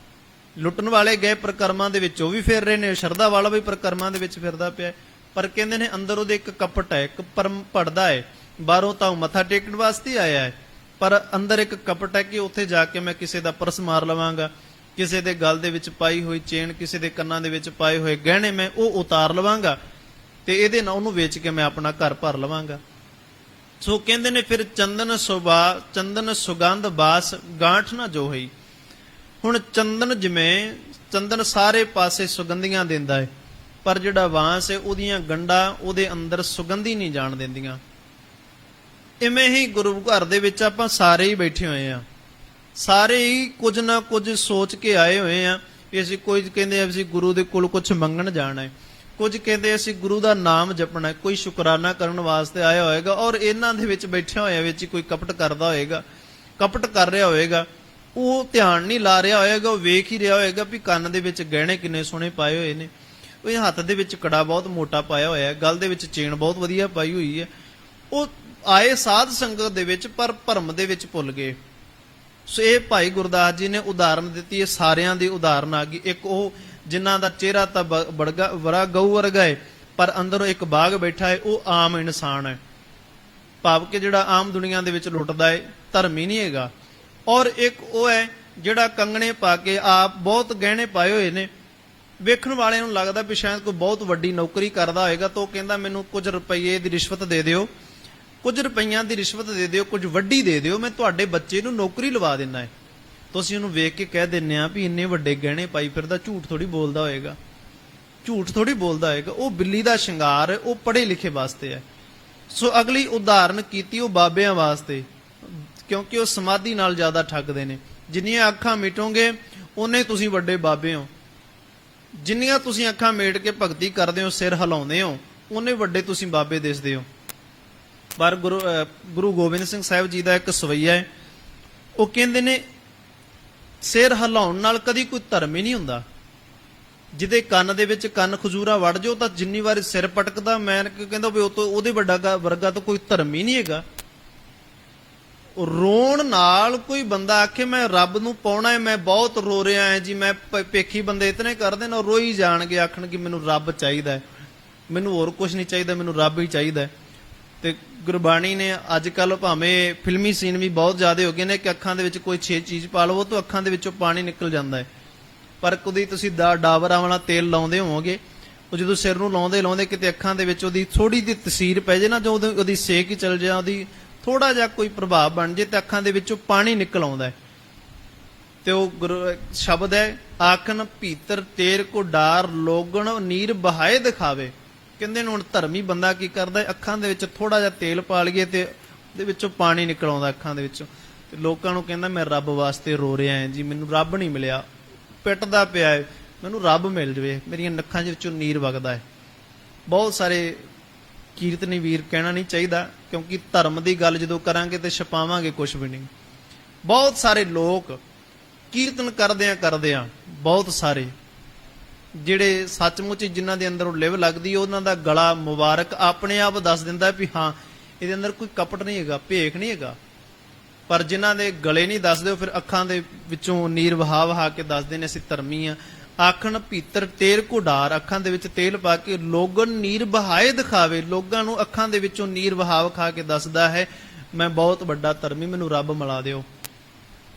ਲੁੱਟਣ ਵਾਲੇ ਗਏ ਪ੍ਰਕਰਮਾਂ ਦੇ ਵਿੱਚ, ਉਹ ਵੀ ਫਿਰ ਰਹੇ ਨੇ, ਸ਼ਰਧਾ ਵਾਲਾ ਵੀ ਪ੍ਰਕਰਮਾਂ ਦੇ ਵਿੱਚ ਫਿਰਦਾ ਪਿਆ। ਪਰ ਕਹਿੰਦੇ ਨੇ ਅੰਦਰ ਉਹਦੇ ਇੱਕ ਕਪਟ ਹੈ, ਇੱਕ ਭਰਮ ਪੜਦਾ ਹੈ। ਬਾਹਰੋਂ ਤਾਂ ਉਹ ਮੱਥਾ ਟੇਕਣ ਵਾਸਤੇ ਆਇਆ ਹੈ, ਪਰ ਅੰਦਰ ਇੱਕ ਕਪਟ ਹੈ ਕਿ ਉੱਥੇ ਜਾ ਕੇ ਮੈਂ ਕਿਸੇ ਦਾ ਪਰਸ ਮਾਰ ਲਵਾਂਗਾ, ਕਿਸੇ ਦੇ ਗਲ ਦੇ ਵਿੱਚ ਪਾਈ ਹੋਈ ਚੇਨ, ਕਿਸੇ ਦੇ ਕੰਨਾਂ ਦੇ ਵਿੱਚ ਪਾਏ ਹੋਏ ਗਹਿਣੇ ਮੈਂ ਉਹ ਉਤਾਰ ਲਵਾਂਗਾ ਤੇ ਇਹਦੇ ਨਾਲ ਉਹਨੂੰ ਵੇਚ ਕੇ ਮੈਂ ਆਪਣਾ ਘਰ ਭਰ ਲਵਾਂਗਾ। ਸੋ ਕਹਿੰਦੇ ਨੇ ਫਿਰ ਚੰਦਨ ਸੁਗੰਧ ਬਾਸ ਗਾਂਠ ਨਾ ਜੋ ਹੋਈ। ਹੁਣ ਚੰਦਨ, ਜਿਵੇਂ ਚੰਦਨ ਸਾਰੇ ਪਾਸੇ ਸੁਗੰਧੀਆਂ ਦਿੰਦਾ ਹੈ, ਪਰ ਜਿਹੜਾ ਵਾਂਸ ਹੈ ਉਹਦੀਆਂ ਗੰਢਾਂ ਉਹਦੇ ਅੰਦਰ ਸੁਗੰਧੀ ਨਹੀਂ ਜਾਣ ਦਿੰਦੀਆਂ। ਇਵੇਂ ਹੀ ਗੁਰੂ ਘਰ ਦੇ ਵਿੱਚ ਆਪਾਂ ਸਾਰੇ ਹੀ ਬੈਠੇ ਹੋਏ ਆ, ਸਾਰੇ ਹੀ ਕੁਝ ਨਾ ਕੁਝ ਸੋਚ ਕੇ ਆਏ ਹੋਏ ਆ ਵੀ ਅਸੀਂ, ਕੋਈ ਕਹਿੰਦੇ ਅਸੀਂ ਗੁਰੂ ਦੇ ਕੋਲ ਕੁਝ ਮੰਗਣ ਜਾਣਾ ਹੈ, ਕੁਝ ਕਹਿੰਦੇ ਅਸੀਂ ਗੁਰੂ ਦਾ ਨਾਮ ਜਪਣਾ, ਕੋਈ ਸ਼ੁਕਰਾਨਾ ਕਰਨ ਵਾਸਤੇ ਆਇਆ ਹੋਏਗਾ, ਔਰ ਇਹਨਾਂ ਦੇ ਵਿੱਚ ਬੈਠਿਆ ਹੋਇਆ ਵਿੱਚ ਕੋਈ ਕਪਟ ਕਰਦਾ ਹੋਏਗਾ, ਕਪਟ ਕਰ ਰਿਹਾ ਹੋਏਗਾ। ਉਹ ਧਿਆਨ ਨਹੀਂ ਲਾ ਰਿਹਾ ਹੋਏਗਾ, ਉਹ ਵੇਖ ਹੀ ਰਿਹਾ ਹੋਏਗਾ ਵੀ ਕੰਨ ਦੇ ਵਿੱਚ ਗਹਿਣੇ ਕਿੰਨੇ ਸੋਹਣੇ ਪਾਏ ਹੋਏ ਨੇ, ਉਹ ਹੱਥ ਦੇ ਵਿੱਚ ਕੜਾ ਬਹੁਤ ਮੋਟਾ ਪਾਇਆ ਹੋਇਆ ਹੈ, ਗਲ ਦੇ ਵਿੱਚ ਚੇਨ ਬਹੁਤ ਵਧੀਆ ਪਾਈ ਹੋਈ ਹੈ। ਉਹ ਆਏ ਸਾਧ ਸੰਗਤ ਦੇ ਵਿੱਚ ਪਰ ਭਰਮ ਦੇ ਵਿੱਚ ਭੁੱਲ ਗਏ। ਸੋ ਇਹ ਭਾਈ ਗੁਰਦਾਸ ਜੀ ਨੇ ਉਦਾਹਰਨ ਦਿੱਤੀ ਹੈ, ਸਾਰਿਆਂ ਦੀ ਉਦਾਹਰਨ ਆ ਗਈ। ਇੱਕ ਉਹ ਜਿਨ੍ਹਾਂ ਦਾ ਚਿਹਰਾ ਤਾਂ ਬੜਾ ਗਊ ਵਰਗਾ ਹੈ ਪਰ ਅੰਦਰੋਂ ਇੱਕ ਬਾਗ ਬੈਠਾ ਹੈ, ਉਹ ਆਮ ਇਨਸਾਨ ਹੈ, ਭਾਵ ਕਿ ਜਿਹੜਾ ਆਮ ਦੁਨੀਆ ਦੇ ਵਿੱਚ ਲੁੱਟਦਾ ਹੈ, ਧਰਮੀ ਨਹੀਂ ਹੈਗਾ। ਔਰ ਇੱਕ ਉਹ ਹੈ ਜਿਹੜਾ ਕੰਗਣੇ ਪਾ ਕੇ, ਆਪ ਬਹੁਤ ਗਹਿਣੇ ਪਾਏ ਹੋਏ ਨੇ, ਵੇਖਣ ਵਾਲਿਆਂ ਨੂੰ ਲੱਗਦਾ ਵੀ ਸ਼ਾਇਦ ਕੋਈ ਬਹੁਤ ਵੱਡੀ ਨੌਕਰੀ ਕਰਦਾ ਹੋਏਗਾ, ਤਾਂ ਉਹ ਕਹਿੰਦਾ ਮੈਨੂੰ ਕੁਝ ਰੁਪਈਏ ਦੀ ਰਿਸ਼ਵਤ ਦੇ ਦਿਓ, ਕੁਝ ਰੁਪਈਆਂ ਦੀ ਰਿਸ਼ਵਤ ਦੇ ਦਿਓ, ਕੁਝ ਵੱਡੀ ਦੇ ਦਿਓ, ਮੈਂ ਤੁਹਾਡੇ ਬੱਚੇ ਨੂੰ ਨੌਕਰੀ ਲਵਾ ਦਿੰਦਾ ਹੈ। ਤੁਸੀਂ ਉਹਨੂੰ ਵੇਖ ਕੇ ਕਹਿ ਦਿੰਦੇ ਆ ਵੀ ਇੰਨੇ ਵੱਡੇ ਗਹਿਣੇ ਪਾਈ ਫਿਰਦਾ, ਝੂਠ ਥੋੜੀ ਬੋਲਦਾ ਹੋਏਗਾ, ਝੂਠ ਥੋੜੀ ਬੋਲਦਾ ਹੋਏਗਾ। ਉਹ ਬਿੱਲੀ ਦਾ ਸ਼ਿੰਗਾਰ ਹੈ, ਉਹ ਪੜ੍ਹੇ ਲਿਖੇ ਵਾਸਤੇ ਹੈ। ਸੋ ਅਗਲੀ ਉਦਾਹਰਨ ਕੀਤੀ ਉਹ ਬਾਬਿਆਂ ਵਾਸਤੇ, ਕਿਉਂਕਿ ਉਹ ਸਮਾਧੀ ਨਾਲ ਜ਼ਿਆਦਾ ਠੱਗਦੇ ਨੇ। ਜਿੰਨੀਆਂ ਅੱਖਾਂ ਮਿਟੋਗੇ ਉਹਨੇ ਤੁਸੀਂ ਵੱਡੇ ਬਾਬੇ ਹੋ, ਜਿੰਨੀਆਂ ਤੁਸੀਂ ਅੱਖਾਂ ਮੇਟ ਕੇ ਭਗਤੀ ਕਰਦੇ ਹੋ, ਸਿਰ ਹਿਲਾਉਂਦੇ ਹੋ, ਉਹਨੇ ਵੱਡੇ ਤੁਸੀਂ ਬਾਬੇ ਦਿਸਦੇ ਹੋ। ਪਰ ਗੁਰੂ ਗੋਬਿੰਦ ਸਿੰਘ ਸਾਹਿਬ ਜੀ ਦਾ ਇੱਕ ਸਵਈਆ ਹੈ, ਉਹ ਕਹਿੰਦੇ ਨੇ ਸਿਰ ਹਿਲਾਉਣ ਨਾਲ ਕਦੀ ਕੋਈ ਧਰਮ ਹੀ ਨਹੀਂ ਹੁੰਦਾ। ਜਿਹਦੇ ਕੰਨ ਦੇ ਵਿੱਚ ਕੰਨ ਖਜੂਰਾ ਵੜ ਜਾਓ ਤਾਂ ਜਿੰਨੀ ਵਾਰੀ ਸਿਰ ਪਟਕਦਾ, ਮੈਂ ਕਹਿੰਦਾ ਵੀ ਉਹਦੇ ਵੱਡਾ ਵਰਗਾ ਤਾਂ ਕੋਈ ਧਰਮ ਹੀ ਨਹੀਂ ਹੈਗਾ। ਰੋਣ ਨਾਲ ਕੋਈ ਬੰਦਾ ਆਖੇ ਮੈਂ ਰੱਬ ਨੂੰ ਪਾਉਣਾ ਹੈ, ਮੈਂ ਬਹੁਤ ਰੋ ਰਿਹਾ ਹਾਂ ਜੀ, ਮੈਂ ਪੇਖੀ ਬੰਦੇ ਇਤਨੇ ਕਰਦੇ ਨੇ, ਰੋਈ ਜਾਣਗੇ, ਆਖਣ ਕਿ ਮੈਨੂੰ ਰੱਬ ਚਾਹੀਦਾ ਹੈ, ਮੈਨੂੰ ਹੋਰ ਕੁਝ ਨਹੀਂ ਚਾਹੀਦਾ, ਮੈਨੂੰ ਰੱਬ ਹੀ ਚਾਹੀਦਾ। ਤੇ ਗੁਰਬਾਣੀ ਨੇ ਅੱਜ ਕੱਲ ਭਾਵੇਂ ਫਿਲਮੀ ਸੀਨ ਵੀ ਬਹੁਤ ਜ਼ਿਆਦਾ ਹੋ ਗਏ ਨੇ ਕਿ ਅੱਖਾਂ ਦੇ ਵਿੱਚ ਕੋਈ 6 ਚੀਜ਼ ਪਾ ਲਵੋ ਤਾਂ ਅੱਖਾਂ ਦੇ ਵਿੱਚੋਂ ਪਾਣੀ ਨਿਕਲ ਜਾਂਦਾ ਹੈ। ਪਰ ਕਦੀ ਤੁਸੀਂ ਡਾਬਰਾਂ ਵਾਲਾ ਤੇਲ ਲਾਉਂਦੇ ਹੋਵੋਗੇ, ਉਹ ਜਦੋਂ ਸਿਰ ਨੂੰ ਲਾਉਂਦੇ ਕਿਤੇ ਅੱਖਾਂ ਦੇ ਵਿੱਚ ਉਹਦੀ ਥੋੜੀ ਜਿਹੀ ਤਸੀਰ ਪੈ ਜੇ ਨਾ, ਜੋ ਉਹਦੀ ਸੇਕ ਹੀ ਚੱਲ ਜਾ, ਉਹਦੀ ਥੋੜਾ ਜਿਹਾ ਕੋਈ ਪ੍ਰਭਾਵ ਬਣ ਜੇ ਤੇ ਅੱਖਾਂ ਦੇ ਵਿੱਚੋਂ ਪਾਣੀ ਨਿਕਲ ਆਉਂਦਾ ਹੈ। ਤੇ ਉਹ ਸ਼ਬਦ ਹੈ, ਆਖਣ ਭੀਤਰ ਤੇਰ ਕੋ ਡਾਰ ਲੋਗਣ ਨੀਰ ਬਹਾਏ ਦਿਖਾਵੇ। ਕਹਿੰਦੇ ਨੇ ਹੁਣ ਧਰਮੀ ਬੰਦਾ ਕੀ ਕਰਦਾ, ਅੱਖਾਂ ਦੇ ਵਿੱਚ ਥੋੜਾ ਜਿਹਾ ਤੇਲ ਪਾ ਲਈਏ ਤੇ ਉਹਦੇ ਵਿੱਚੋਂ ਪਾਣੀ ਨਿਕਲ ਆਉਂਦਾ ਅੱਖਾਂ ਦੇ ਵਿੱਚੋਂ। ਤੇ ਲੋਕਾਂ ਨੂੰ ਕਹਿੰਦਾ ਮੈਂ ਰੱਬ ਵਾਸਤੇ ਰੋ ਰਿਹਾ ਹਾਂ ਜੀ, ਮੈਨੂੰ ਰੱਬ ਨਹੀਂ ਮਿਲਿਆ, ਪਿੱਟਦਾ ਪਿਆ ਹੈ, ਮੈਨੂੰ ਰੱਬ ਮਿਲ ਜਵੇ, ਮੇਰੀਆਂ ਅੱਖਾਂ ਦੇ ਵਿੱਚੋਂ ਨੀਰ ਵਗਦਾ ਹੈ। ਬਹੁਤ ਸਾਰੇ ਕੀਰਤਨੀ ਵੀਰ, ਕਹਿਣਾ ਨਹੀਂ ਚਾਹੀਦਾ ਕਿਉਂਕਿ ਧਰਮ ਦੀ ਗੱਲ ਜਦੋਂ ਕਰਾਂਗੇ ਤੇ ਛਪਾਵਾਂਗੇ ਕੁਝ ਵੀ ਨਹੀਂ। ਬਹੁਤ ਸਾਰੇ ਲੋਕ ਕੀਰਤਨ ਕਰਦਿਆਂ ਬਹੁਤ ਸਾਰੇ ਜਿਹੜੇ ਸੱਚਮੁੱਚ ਜਿਨ੍ਹਾਂ ਦੇ ਅੰਦਰ ਉਹ ਲਿਵ ਲੱਗਦੀ, ਉਹਨਾਂ ਦਾ ਗਲਾ ਮੁਬਾਰਕ ਆਪਣੇ ਆਪ ਦੱਸ ਦਿੰਦਾ ਵੀ ਹਾਂ ਇਹਦੇ ਅੰਦਰ ਕੋਈ ਕਪਟ ਨਹੀਂ ਹੈਗਾ, ਭੇਖ ਨਹੀਂ ਹੈਗਾ। ਪਰ ਜਿਨ੍ਹਾਂ ਦੇ ਗਲੇ ਨਹੀਂ ਦੱਸਦੇ, ਉਹ ਫਿਰ ਅੱਖਾਂ ਦੇ ਵਿੱਚੋਂ ਨੀਰ ਵਹਾ ਕੇ ਦੱਸਦੇ ਨੇ ਅਸੀਂ ਧਰਮੀ ਆ। ਆਖਣ ਭੀਤਰ ਤੇਰ ਕੋ ਡਾਰ, ਅੱਖਾਂ ਦੇ ਵਿੱਚ ਤੇਲ ਪਾ ਕੇ ਲੋਗਨ ਨੀਰ ਬਹਾਏ ਦਿਖਾਵੇ, ਲੋਕਾਂ ਨੂੰ ਅੱਖਾਂ ਦੇ ਵਿੱਚੋਂ ਨੀਰ ਵਹਾ ਕੇ ਦੱਸਦਾ ਹੈ ਮੈਂ ਬਹੁਤ ਵੱਡਾ ਧਰਮੀ, ਮੈਨੂੰ ਰੱਬ ਮਿਲਾ ਦਿਓ।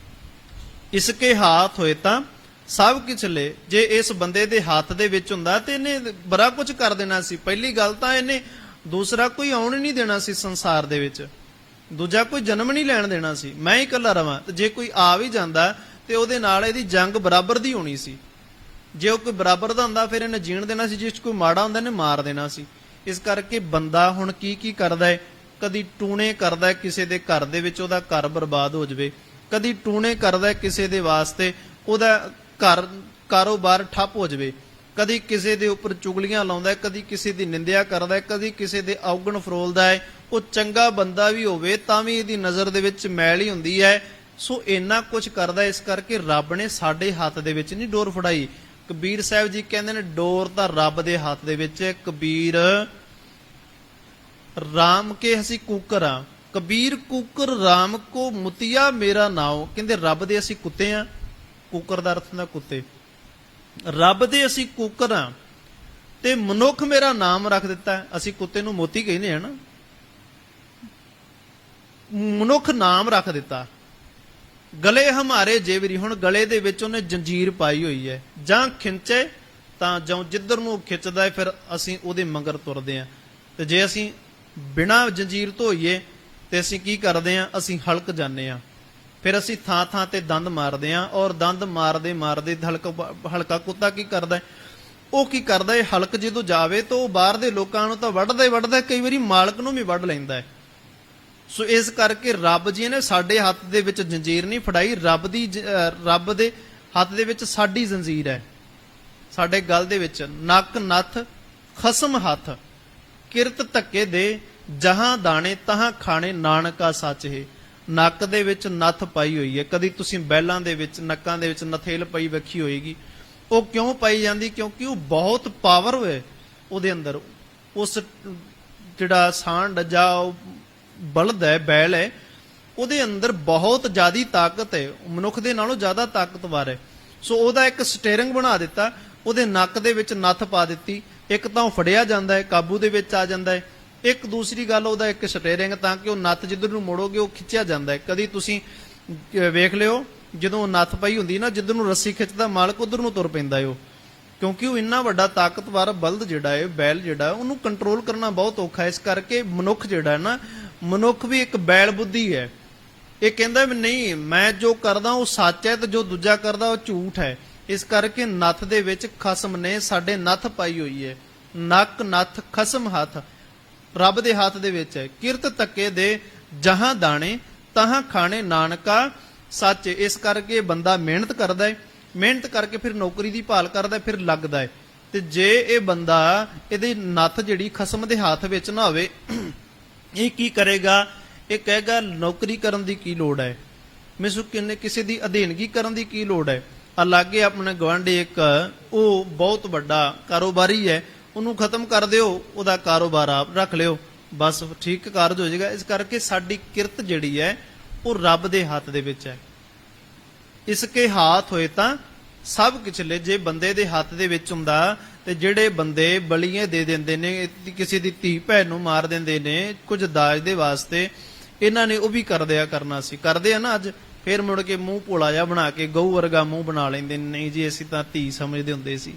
ਇਸਕੇ ਹਾਥ ਹੋਏ ਤਾਂ ਸਭ ਕੁਛ ਲੈ, ਜੇ ਇਸ ਬੰਦੇ ਦੇ ਹੱਥ ਦੇ ਵਿੱਚ ਹੁੰਦਾ ਤੇ ਇਹਨੇ ਬੜਾ ਕੁਝ ਕਰ ਦੇਣਾ ਸੀ। ਪਹਿਲੀ ਗੱਲ ਤਾਂ ਇਹਨੇ ਦੂਸਰਾ ਕੋਈ ਆਉਣ ਨਹੀਂ ਦੇਣਾ ਸੀ ਸੰਸਾਰ ਦੇ ਵਿੱਚ, ਦੂਜਾ ਕੋਈ ਜਨਮ ਨਹੀਂ ਲੈਣ ਦੇਣਾ ਸੀ, ਮੈਂ ਹੀ ਇਕੱਲਾ ਰਵਾਂ। ਤੇ ਜੇ ਕੋਈ ਆ ਵੀ ਜਾਂਦਾ ਤੇ ਉਹਦੇ ਨਾਲ ਇਹਦੀ ਜੰਗ ਬਰਾਬਰ ਦੀ ਹੋਣੀ ਸੀ। ਜੇ ਉਹ ਕੋਈ ਬਰਾਬਰ ਦਾ ਹੁੰਦਾ ਫਿਰ ਇਹਨੇ ਜੀਣ ਦੇਣਾ ਸੀ, ਜਿਸ ਕੋਈ ਮਾੜਾ ਹੁੰਦਾ ਇਹਨੇ ਮਾਰ ਦੇਣਾ ਸੀ। ਇਸ ਕਰਕੇ ਬੰਦਾ ਹੁਣ ਕੀ ਕਰਦਾ ਹੈ, ਕਦੀ ਟੂਣੇ ਕਰਦਾ ਕਿਸੇ ਦੇ ਘਰ ਦੇ ਵਿੱਚ ਉਹਦਾ ਘਰ ਬਰਬਾਦ ਹੋ ਜਾਵੇ, ਕਦੀ ਟੂਣੇ ਕਰਦਾ ਕਿਸੇ ਦੇ ਵਾਸਤੇ ਉਹਦਾ ਘਰ ਕਾਰੋਬਾਰ ਠੱਪ ਹੋ ਜਾਵੇ, ਕਦੀ ਕਿਸੇ ਦੇ ਉੱਪਰ ਚੁਗਲੀਆਂ ਲਾਉਂਦਾ, ਕਦੀ ਕਿਸੇ ਦੀ ਨਿੰਦਿਆ ਕਰਦਾ, ਕਦੀ ਕਿਸੇ ਦੇ ਔਗਣ ਫਰੋਲਦਾ ਹੈ। ਉਹ ਚੰਗਾ ਬੰਦਾ ਵੀ ਹੋਵੇ ਤਾਂ ਵੀ ਇਹਦੀ ਨਜ਼ਰ ਦੇ ਵਿੱਚ ਮੈਲ ਹੀ ਹੁੰਦੀ ਹੈ। ਸੋ ਇੰਨਾ ਕੁਝ ਕਰਦਾ। ਇਸ ਕਰਕੇ ਰੱਬ ਨੇ ਸਾਡੇ ਹੱਥ ਦੇ ਵਿੱਚ ਨਹੀਂ ਡੋਰ ਫੜਾਈ। ਕਬੀਰ ਸਾਹਿਬ ਜੀ ਕਹਿੰਦੇ ਨੇ ਡੋਰ ਤਾਂ ਰੱਬ ਦੇ ਹੱਥ ਦੇ ਵਿੱਚ ਹੈ। ਕਬੀਰ ਰਾਮ ਕੇ ਅਸੀਂ ਕੂਕਰ ਆ, ਕਬੀਰ ਕੂਕਰ ਰਾਮ ਕੋ ਮੁਤੀਆ ਮੇਰਾ ਨਾਉ। ਕਹਿੰਦੇ ਰੱਬ ਦੇ ਅਸੀਂ ਕੁੱਤੇ ਆ, ਕੂਕਰ ਦਾ ਅਰਥ ਹੁੰਦਾ ਕੁੱਤੇ, ਰੱਬ ਦੇ ਅਸੀਂ ਕੂਕਰ ਆ ਤੇ ਮਨੁੱਖ ਮੇਰਾ ਨਾਮ ਰੱਖ ਦਿੱਤਾ। ਅਸੀਂ ਕੁੱਤੇ ਨੂੰ ਮੋਤੀ ਕਹਿੰਦੇ ਆ ਨਾ, ਮਨੁੱਖ ਨਾਮ ਰੱਖ ਦਿੱਤਾ। ਗਲੇ ਹਮਾਰੇ ਜੇਵਰੀ, ਹੁਣ ਗਲੇ ਦੇ ਵਿੱਚ ਉਹਨੇ ਜੰਜੀਰ ਪਾਈ ਹੋਈ ਹੈ, ਜਾਂ ਖਿੰਚੇ ਤਾਂ ਜਾਂ ਜਿੱਧਰ ਨੂੰ ਖਿੱਚਦਾ ਹੈ ਫਿਰ ਅਸੀਂ ਉਹਦੇ ਮਗਰ ਤੁਰਦੇ ਹਾਂ। ਤੇ ਜੇ ਅਸੀਂ ਬਿਨਾਂ ਜੰਜੀਰ ਧੋਈਏ ਤੇ ਅਸੀਂ ਕੀ ਕਰਦੇ ਹਾਂ, ਅਸੀਂ ਹਲਕ ਜਾਂਦੇ ਹਾਂ। ਫਿਰ ਅਸੀਂ ਥਾਂ ਥਾਂ ਤੇ ਦੰਦ ਮਾਰਦੇ ਹਾਂ, ਔਰ ਦੰਦ ਮਾਰਦੇ ਮਾਰਦੇ ਹਲਕਾ ਕੁੱਤਾ ਕੀ ਕਰਦਾ, ਉਹ ਕੀ ਕਰਦਾ ਹੈ, ਹਲਕ ਜਦੋਂ ਜਾਵੇ ਤਾਂ ਉਹ ਬਾਹਰ ਦੇ ਲੋਕਾਂ ਨੂੰ ਤਾਂ ਵੱਢਦਾ, ਕਈ ਵਾਰੀ ਮਾਲਕ ਨੂੰ ਵੀ ਵੱਢ ਲੈਂਦਾ ਹੈ। ਸੋ ਇਸ ਕਰਕੇ ਰੱਬ ਜੀ ਨੇ ਸਾਡੇ ਹੱਥ ਦੇ ਵਿੱਚ ਜੰਜੀਰ ਨਹੀਂ ਫੜਾਈ, ਰੱਬ ਦੇ ਹੱਥ ਦੇ ਵਿੱਚ ਸਾਡੀ ਜੰਜੀਰ ਹੈ। ਸਾਡੇ ਗਲ ਦੇ ਵਿੱਚ ਨੱਕ ਨੱਥ ਖਸਮ ਹੱਥ, ਕਿਰਤ ਧੱਕੇ ਦੇ ਜਹਾਂ ਦਾਣੇ ਤਹਾਂ ਖਾਣੇ, ਨਾਨਕਾ ਸੱਚ ਹੈ। ਨੱਕ ਦੇ ਵਿੱਚ ਨੱਥ ਪਾਈ ਹੋਈ ਹੈ। ਕਦੀ ਤੁਸੀਂ ਬੈਲਾਂ ਦੇ ਵਿੱਚ ਨੱਕਾਂ ਦੇ ਵਿੱਚ ਨਥੇਲ ਪਈ ਵੇਖੀ ਹੋਏਗੀ। ਉਹ ਕਿਉਂ ਪਾਈ ਜਾਂਦੀ, ਕਿਉਂਕਿ ਉਹ ਬਹੁਤ ਪਾਵਰ ਹੈ ਉਹਦੇ ਅੰਦਰ। ਉਸ ਜਿਹੜਾ ਸਾਂਢ ਜਾਂ ਬਲਦ ਹੈ, ਬੈਲ ਹੈ, ਉਹਦੇ ਅੰਦਰ ਬਹੁਤ ਜ਼ਿਆਦਾ ਤਾਕਤ ਹੈ, ਮਨੁੱਖ ਦੇ ਨਾਲੋਂ ਜ਼ਿਆਦਾ ਤਾਕਤਵਰ ਹੈ। ਸੋ ਉਹਦਾ ਇੱਕ ਸਟੀਅਰਿੰਗ ਬਣਾ ਦਿੱਤਾ, ਉਹਦੇ ਨੱਕ ਦੇ ਵਿੱਚ ਨੱਥ ਪਾ ਦਿੱਤੀ। ਇੱਕ ਤਾਂ ਉਹ ਫੜਿਆ ਜਾਂਦਾ ਹੈ, ਕਾਬੂ ਦੇ ਵਿੱਚ ਆ ਜਾਂਦਾ ਹੈ। ਇੱਕ ਦੂਸਰੀ ਗੱਲ, ਉਹਦਾ ਇੱਕ ਸਟੀਅਰਿੰਗ, ਤਾਂ ਕਿ ਉਹ ਨੱਥ ਜਿੱਧਰ ਨੂੰ ਮੋੜੋਗੇ ਉਹ ਖਿੱਚਿਆ ਜਾਂਦਾ ਹੈ। ਕਦੀ ਤੁਸੀਂ ਵੇਖ ਲਿਓ ਜਦੋਂ ਨੱਥ ਪਈ ਹੁੰਦੀ ਨਾ, ਜਿੱਧਰ ਨੂੰ ਰੱਸੀ ਖਿੱਚਦਾ ਮਾਲਕ ਉਧਰ ਨੂੰ ਤੁਰ ਪੈਂਦਾ ਉਹ। ਕਿਉਂਕਿ ਉਹ ਇੰਨਾ ਵੱਡਾ ਤਾਕਤਵਰ ਬਲਦ ਜਿਹੜਾ ਹੈ, ਬੈਲ ਜਿਹੜਾ, ਉਹਨੂੰ ਕੰਟਰੋਲ ਕਰਨਾ ਬਹੁਤ ਔਖਾ ਹੈ। ਇਸ ਕਰਕੇ ਮਨੁੱਖ ਜਿਹੜਾ ਹੈ ਨਾ, ਮਨੁੱਖ ਵੀ ਇੱਕ ਬੈਲ ਬੁੱਧੀ ਹੈ। ਇਹ ਕਹਿੰਦਾ ਵੀ ਨਹੀਂ, ਮੈਂ ਜੋ ਕਰਦਾ ਉਹ ਸੱਚ ਹੈ ਤੇ ਜੋ ਦੂਜਾ ਕਰਦਾ ਉਹ ਝੂਠ ਹੈ। ਇਸ ਕਰਕੇ ਨੱਥ ਦੇ ਵਿੱਚ ਖਸਮ ਨੇ ਸਾਡੇ ਨੱਥ ਪਾਈ ਹੋਈ ਹੈ। ਨੱਕ ਨੱਥ ਖਸਮ ਹੱਥ ਰੱਬ ਦੇ ਹੱਥ ਦੇ ਵਿੱਚ ਹੈ। ਕਿਰਤ ਤੱਕੇ ਦੇ ਜਹਾਂ ਦਾਣੇ ਤਹਾਂ ਖਾਣੇ ਨਾਨਕਾ ਸੱਚ। ਇਸ ਕਰਕੇ ਬੰਦਾ ਮਿਹਨਤ ਕਰਦਾ ਹੈ, ਮਿਹਨਤ ਕਰਕੇ ਫਿਰ ਨੌਕਰੀ ਦੀ ਭਾਲ ਕਰਦਾ, ਫਿਰ ਲੱਗਦਾ ਹੈ। ਤੇ ਜੇ ਇਹ ਬੰਦਾ ਇਹਦੀ ਨੱਥ ਜਿਹੜੀ ਖਸਮ ਦੇ ਹੱਥ ਵਿੱਚ ਨਾ ਹੋਵੇ, ਇਹ ਕੀ ਕਰੇਗਾ? ਇਹ ਕਹੇਗਾ ਨੌਕਰੀ ਕਰਨ ਦੀ ਕੀ ਲੋੜ ਹੈ, ਮੈਨੂੰ ਕਿਸੇ ਦੀ ਅਧੀਨਗੀ ਕਰਨ ਦੀ ਕੀ ਲੋੜ ਹੈ। ਅਲਾਗੇ ਆਪਣੇ ਗਵਾਂਢੀ ਇੱਕ ਉਹ ਬਹੁਤ ਵੱਡਾ ਕਾਰੋਬਾਰੀ ਹੈ, ਉਹਨੂੰ ਖਤਮ ਕਰ ਦਿਓ, ਉਹਦਾ ਕਾਰੋਬਾਰ ਆਪ ਰੱਖ ਲਿਓ, ਬਸ ਠੀਕ ਕਾਰਜ ਹੋ ਜਾਏਗਾ। ਇਸ ਕਰਕੇ ਸਾਡੀ ਕਿਰਤ ਜਿਹੜੀ ਹੈ ਉਹ ਰੱਬ ਦੇ ਹੱਥ ਦੇ ਵਿੱਚ ਹੈ। ਇਸਕੇ ਹਾਥ ਹੋਏ ਤਾਂ ਸਭ ਕੁਛ ਲੈ। ਜੇ ਬੰਦੇ ਦੇ ਹੱਥ ਦੇ ਵਿੱਚ ਹੁੰਦਾ ਤੇ ਜਿਹੜੇ ਬੰਦੇ ਬਲੀਆਂ ਦੇ ਦਿੰਦੇ ਨੇ, ਕਿਸੇ ਦੀ ਧੀ ਭੈਣ ਨੂੰ ਮਾਰ ਦਿੰਦੇ ਨੇ ਕੁਝ ਦਾਜ ਦੇ ਵਾਸਤੇ, ਇਹਨਾਂ ਨੇ ਉਹ ਵੀ ਕਰਨਾ ਸੀ, ਕਰਦੇ ਆ ਨਾ ਅੱਜ। ਫਿਰ ਮੁੜ ਕੇ ਮੂੰਹ ਭੋਲਾ ਜਿਹਾ ਬਣਾ ਕੇ ਗਊ ਵਰਗਾ ਮੂੰਹ ਬਣਾ ਲੈਂਦੇ ਨੇ, ਨਹੀਂ ਜੀ ਅਸੀਂ ਤਾਂ ਧੀ ਸਮਝਦੇ ਹੁੰਦੇ ਸੀ।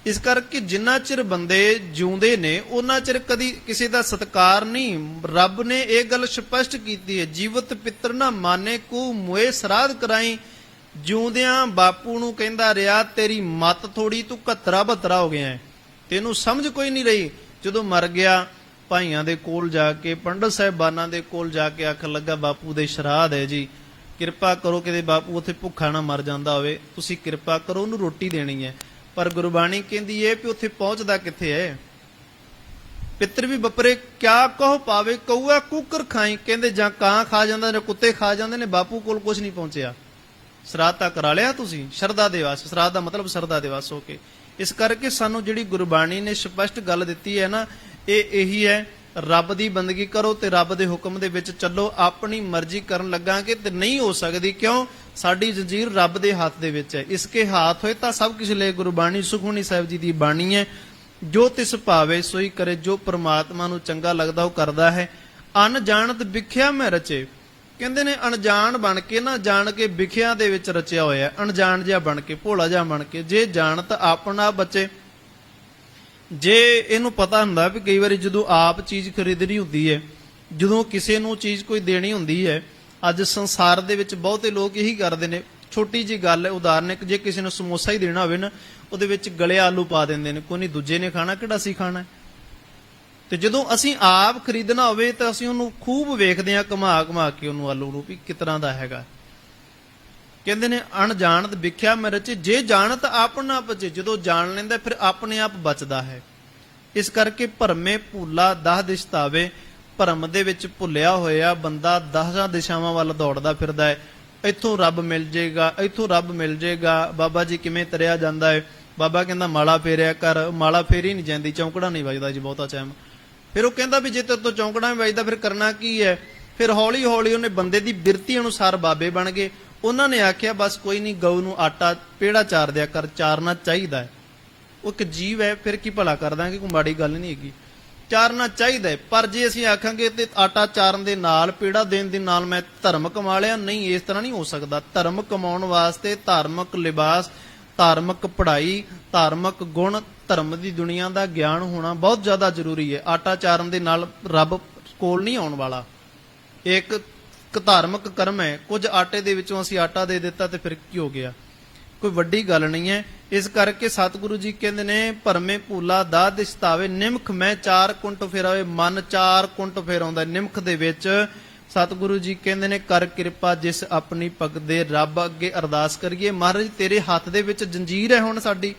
ਇਸ ਕਰਕੇ ਜਿੰਨਾ ਚਿਰ ਬੰਦੇ ਜਿਉਂਦੇ ਨੇ ਉਹਨਾਂ ਚਿਰ ਕਦੀ ਕਿਸੇ ਦਾ ਸਤਿਕਾਰ ਨਹੀਂ। ਰੱਬ ਨੇ ਇਹ ਗੱਲ ਸਪਸ਼ਟ ਕੀਤੀ ਹੈ, ਜੀਵਤ ਪਿੱਤਰ ਨਾ ਮਾਨੇ ਕੋ ਮੋਏ ਸਰਾਧ ਕਰਾਈ। ਜਿਉਂਦਿਆਂ ਬਾਪੂ ਨੂੰ ਕਹਿੰਦਾ ਰਿਹਾ ਤੇਰੀ ਮੱਤ ਥੋੜੀ, ਤੂੰ 71-72 ਹੋ ਗਿਆ, ਤੈਨੂੰ ਸਮਝ ਕੋਈ ਨਹੀਂ ਰਹੀ। ਜਦੋਂ ਮਰ ਗਿਆ ਭਾਈਆਂ ਦੇ ਕੋਲ ਜਾ ਕੇ, ਪੰਡਤ ਸਾਹਿਬਾਨਾਂ ਦੇ ਕੋਲ ਜਾ ਕੇ ਆਖਣ ਲੱਗਾ ਬਾਪੂ ਦੇ ਸ਼ਰਾਧ ਹੈ ਜੀ, ਕਿਰਪਾ ਕਰੋ ਕਿਤੇ ਬਾਪੂ ਉੱਥੇ ਭੁੱਖਾ ਨਾ ਮਰ ਜਾਂਦਾ ਹੋਵੇ, ਤੁਸੀਂ ਕਿਰਪਾ ਕਰੋ, ਉਹਨੂੰ ਰੋਟੀ ਦੇਣੀ ਹੈ। ਪਰ ਗੁਰਬਾਣੀ ਕਹਿੰਦੀ ਹੈ ਵੀ ਉੱਥੇ ਪਹੁੰਚਦਾ ਕਿੱਥੇ ਹੈ? ਪਿੱਤਰ ਵੀ ਬੱਪਰੇ ਕਿਆ ਕਹੋ ਪਾਵੇ, ਕਊਆ ਕੁੱਕਰ ਖਾਈ। ਕਹਿੰਦੇ ਜਾਂ ਕਾਂ ਖਾ ਜਾਂਦਾ ਜਾਂ ਕੁੱਤੇ ਖਾ ਜਾਂਦੇ ਨੇ, ਬਾਪੂ ਕੋਲ ਕੁਝ ਨਹੀਂ ਪਹੁੰਚਿਆ। ਸ਼ਰਾਧ ਤਾਂ ਕਰਾ ਲਿਆ ਤੁਸੀਂ, ਸ਼ਰਧਾ ਦੇ ਵਾਸ, ਸ਼ਰਾਧ ਦਾ ਮਤਲਬ ਸ਼ਰਧਾ ਦੇ ਵਾਸ ਹੋ ਕੇ। ਇਸ ਕਰਕੇ ਸਾਨੂੰ ਜਿਹੜੀ ਗੁਰਬਾਣੀ ਨੇ ਸਪਸ਼ਟ ਗੱਲ ਦਿੱਤੀ ਹੈ ਨਾ, ਇਹ ਇਹੀ ਹੈ, ਰੱਬ ਦੀ ਬੰਦਗੀ ਕਰੋ ਤੇ ਰੱਬ ਦੇ ਹੁਕਮ ਦੇ ਵਿੱਚ ਚੱਲੋ। ਆਪਣੀ ਮਰਜ਼ੀ ਕਰਨ ਲੱਗਾਂਗੇ ਤੇ ਨਹੀਂ ਹੋ ਸਕਦੀ। ਕਿਉਂ? ਸਾਡੀ ਜੰਜੀਰ ਰੱਬ ਦੇ ਹੱਥ ਦੇ ਵਿੱਚ ਹੈ। ਇਸਕੇ ਹਾਥ ਹੋਏ ਤਾਂ ਸਭ ਕੁਝ ਲੈ। ਗੁਰਬਾਣੀ ਸੁਖਮਨੀ ਸਾਹਿਬ ਜੀ ਦੀ ਬਾਣੀ ਹੈ, ਜੋ ਤਿਸ ਭਾਵੇ ਸੋਈ ਕਰੇ। ਜੋ ਪ੍ਰਮਾਤਮਾ ਨੂੰ ਚੰਗਾ ਲੱਗਦਾ ਉਹ ਕਰਦਾ ਹੈ। ਅਣਜਾਣਤ ਵਿਖਿਆ ਮੈਂ ਰਚੇ। ਕਹਿੰਦੇ ਨੇ ਅਣਜਾਣ ਬਣ ਕੇ ਨਾ, ਜਾਣ ਕੇ ਵਿਖਿਆ ਦੇ ਵਿੱਚ ਰਚਿਆ ਹੋਇਆ, ਅਣਜਾਣ ਜਿਹਾ ਬਣ ਕੇ, ਭੋਲਾ ਜਿਹਾ ਬਣ ਕੇ। ਜੇ ਜਾਣਤ ਆਪਣਾ ਬਚੇ, ਜੇ ਇਹਨੂੰ ਪਤਾ ਹੁੰਦਾ ਵੀ ਕਈ ਵਾਰੀ ਜਦੋਂ ਆਪ ਚੀਜ਼ ਖਰੀਦਣੀ ਹੁੰਦੀ ਹੈ, ਜਦੋਂ ਕਿਸੇ ਨੂੰ ਚੀਜ਼ ਕੋਈ ਦੇਣੀ ਹੁੰਦੀ ਹੈ, ਅੱਜ ਸੰਸਾਰ ਦੇ ਵਿੱਚ ਬਹੁਤੇ ਲੋਕ ਇਹੀ ਕਰਦੇ ਨੇ। ਛੋਟੀ ਜੀ ਗੱਲ ਹੈ, ਉਦਾਹਰਨ ਹੈ, ਜੇ ਕਿਸੇ ਨੂੰ ਸਮੋਸਾ ਹੀ ਦੇਣਾ ਹੋਵੇ ਨਾ, ਉਹਦੇ ਵਿੱਚ ਗਲੇ ਆਲੂ ਪਾ ਦਿੰਦੇ ਨੇ, ਕੋਈ ਨਹੀਂ ਦੂਜੇ ਨੇ ਖਾਣਾ, ਕਿਹੜਾ ਅਸੀਂ ਖਾਣਾ। ਤੇ ਜਦੋਂ ਅਸੀਂ ਆਪ ਖਰੀਦਣਾ ਹੋਵੇ ਤਾਂ ਅਸੀਂ ਉਹਨੂੰ ਖੂਬ ਵੇਖਦੇ ਹਾਂ, ਘੁਮਾ ਕੇ ਉਹਨੂੰ ਆਲੂ ਨੂੰ ਵੀ ਕਿਸ ਤਰ੍ਹਾਂ ਦਾ ਹੈਗਾ। ਕਹਿੰਦੇ ਨੇ ਅਣਜਾਣਤ ਵਿਖਿਆ ਮੈਂ ਰਚੇ। ਜੇ ਜਾਣਤ ਆਪਣਾ ਬਚੇ, ਜਦੋਂ ਜਾਣ ਲੈਂਦਾ ਫਿਰ ਆਪਣੇ ਆਪ ਬਚਦਾ ਹੈ। ਇਸ ਕਰਕੇ ਭਰਮੇ ਭੂਲਾ 10 ਦਿਸ਼ ਧਾਵੇ। ਭਰਮ ਦੇ ਵਿੱਚ ਭੁੱਲਿਆ ਹੋਇਆ ਬੰਦਾ 10 ਦਿਸ਼ਾਵਾਂ ਵੱਲ ਦੌੜਦਾ ਫਿਰਦਾ ਹੈ। ਇੱਥੋਂ ਰੱਬ ਮਿਲ ਜਾਏਗਾ, ਇੱਥੋਂ ਰੱਬ ਮਿਲ ਜਾਏਗਾ। ਬਾਬਾ ਜੀ ਕਿਵੇਂ ਤਰਿਆ ਜਾਂਦਾ ਹੈ? ਬਾਬਾ ਕਹਿੰਦਾ ਮਾਲਾ ਫੇਰਿਆ ਕਰ, ਮਾਲਾ ਫੇਰੀ ਨਹੀਂ ਜਾਂਦੀ, ਚੌਂਕੜਾ ਨਹੀਂ ਵੱਜਦਾ ਜੀ ਬਹੁਤਾ ਟਾਈਮ। ਫਿਰ ਉਹ ਕਹਿੰਦਾ ਵੀ ਜੇ ਤੇਰੇ ਤੋਂ ਚੌਂਕੜਾ ਨਹੀਂ ਵੱਜਦਾ ਫਿਰ ਕਰਨਾ ਕੀ ਹੈ? ਫਿਰ ਹੌਲੀ ਹੌਲੀ ਉਹਨੇ ਬੰਦੇ ਦੀ ਬਿਰਤੀ ਅਨੁਸਾਰ ਬਾਬੇ ਬਣ ਗਏ। ਉਹਨਾਂ ਨੇ ਆਖਿਆ ਬਸ ਕੋਈ ਨਹੀਂ, ਗਊ ਨੂੰ ਆਟਾ ਪੇੜਾ ਚਾਰ ਦਿਆ ਕਰ, ਚਾਰਨਾ ਚਾਹੀਦਾ ਹੈ। ਉਹ ਇੱਕ ਜੀਵ ਹੈ, ਫਿਰ ਕੀ ਭਲਾ ਕਰ ਦਾਂਗੇ, ਕੋਈ ਮਾੜੀ ਗੱਲ ਨਹੀਂ ਹੈਗੀ, ਚਾਰਨਾ ਚਾਹੀਦਾ ਹੈ। ਪਰ ਜੇ ਅਸੀਂ ਆਖਾਂਗੇ ਤੇ ਆਟਾ ਚਾਰਨ ਦੇ ਨਾਲ, ਪੇੜਾ ਦੇਣ ਦੇ ਨਾਲ ਮੈਂ ਧਰਮ ਕਮਾ ਲਿਆ, ਨਹੀਂ, ਇਸ ਤਰ੍ਹਾਂ ਨਹੀਂ ਹੋ ਸਕਦਾ। ਧਰਮ ਕਮਾਉਣ ਵਾਸਤੇ ਧਾਰਮਿਕ ਲਿਬਾਸ, ਧਾਰਮਿਕ ਪੜ੍ਹਾਈ, ਧਾਰਮਿਕ ਗੁਣ, ਧਰਮ ਦੀ ਦੁਨੀਆ ਦਾ ਗਿਆਨ ਹੋਣਾ ਬਹੁਤ ਜ਼ਿਆਦਾ ਜ਼ਰੂਰੀ ਹੈ। ਆਟਾ ਚਾਰਨ ਦੇ ਨਾਲ ਰੱਬ ਕੋਲ ਨਹੀਂ ਆਉਣ ਵਾਲਾ। ਇੱਕ ਧਾਰਮਿਕ ਕਰਮ ਹੈ, ਕੁਝ ਆਟੇ ਦੇ ਵਿੱਚੋਂ ਅਸੀਂ ਆਟਾ ਦੇ ਦਿੱਤਾ ਤੇ ਫਿਰ ਕੀ ਹੋ ਗਿਆ? ਕੋਈ ਵੱਡੀ ਗੱਲ ਨਹੀਂ ਹੈ। ਇਸ ਕਰਕੇ ਸਤਿਗੁਰੂ ਜੀ ਕਹਿੰਦੇ ਨੇ ਭਰਮੇ ਭੂਲਾ 10 ਦਿਸ਼ ਧਾਵੇ। ਨਿਮਖ ਮੈਂ 4 ਕੁੰਟ ਫੇਰਾਵੇ। ਮਨ 4 ਕੁੰਟ ਫੇਰਾਉਂਦਾ ਨਿਮਖ ਦੇ ਵਿੱਚ। ਸਤਿਗੁਰੂ ਜੀ ਕਹਿੰਦੇ ਨੇ ਕਰ ਕਿਰਪਾ ਜਿਸ ਆਪਣੀ ਭਗਤ ਦੇ। ਰੱਬ ਅੱਗੇ ਅਰਦਾਸ ਕਰੀਏ, ਮਹਾਰਾਜ ਤੇਰੇ ਹੱਥ ਦੇ ਵਿੱਚ ਜੰਜੀਰ ਹੈ ਹੁਣ ਸਾਡੀ,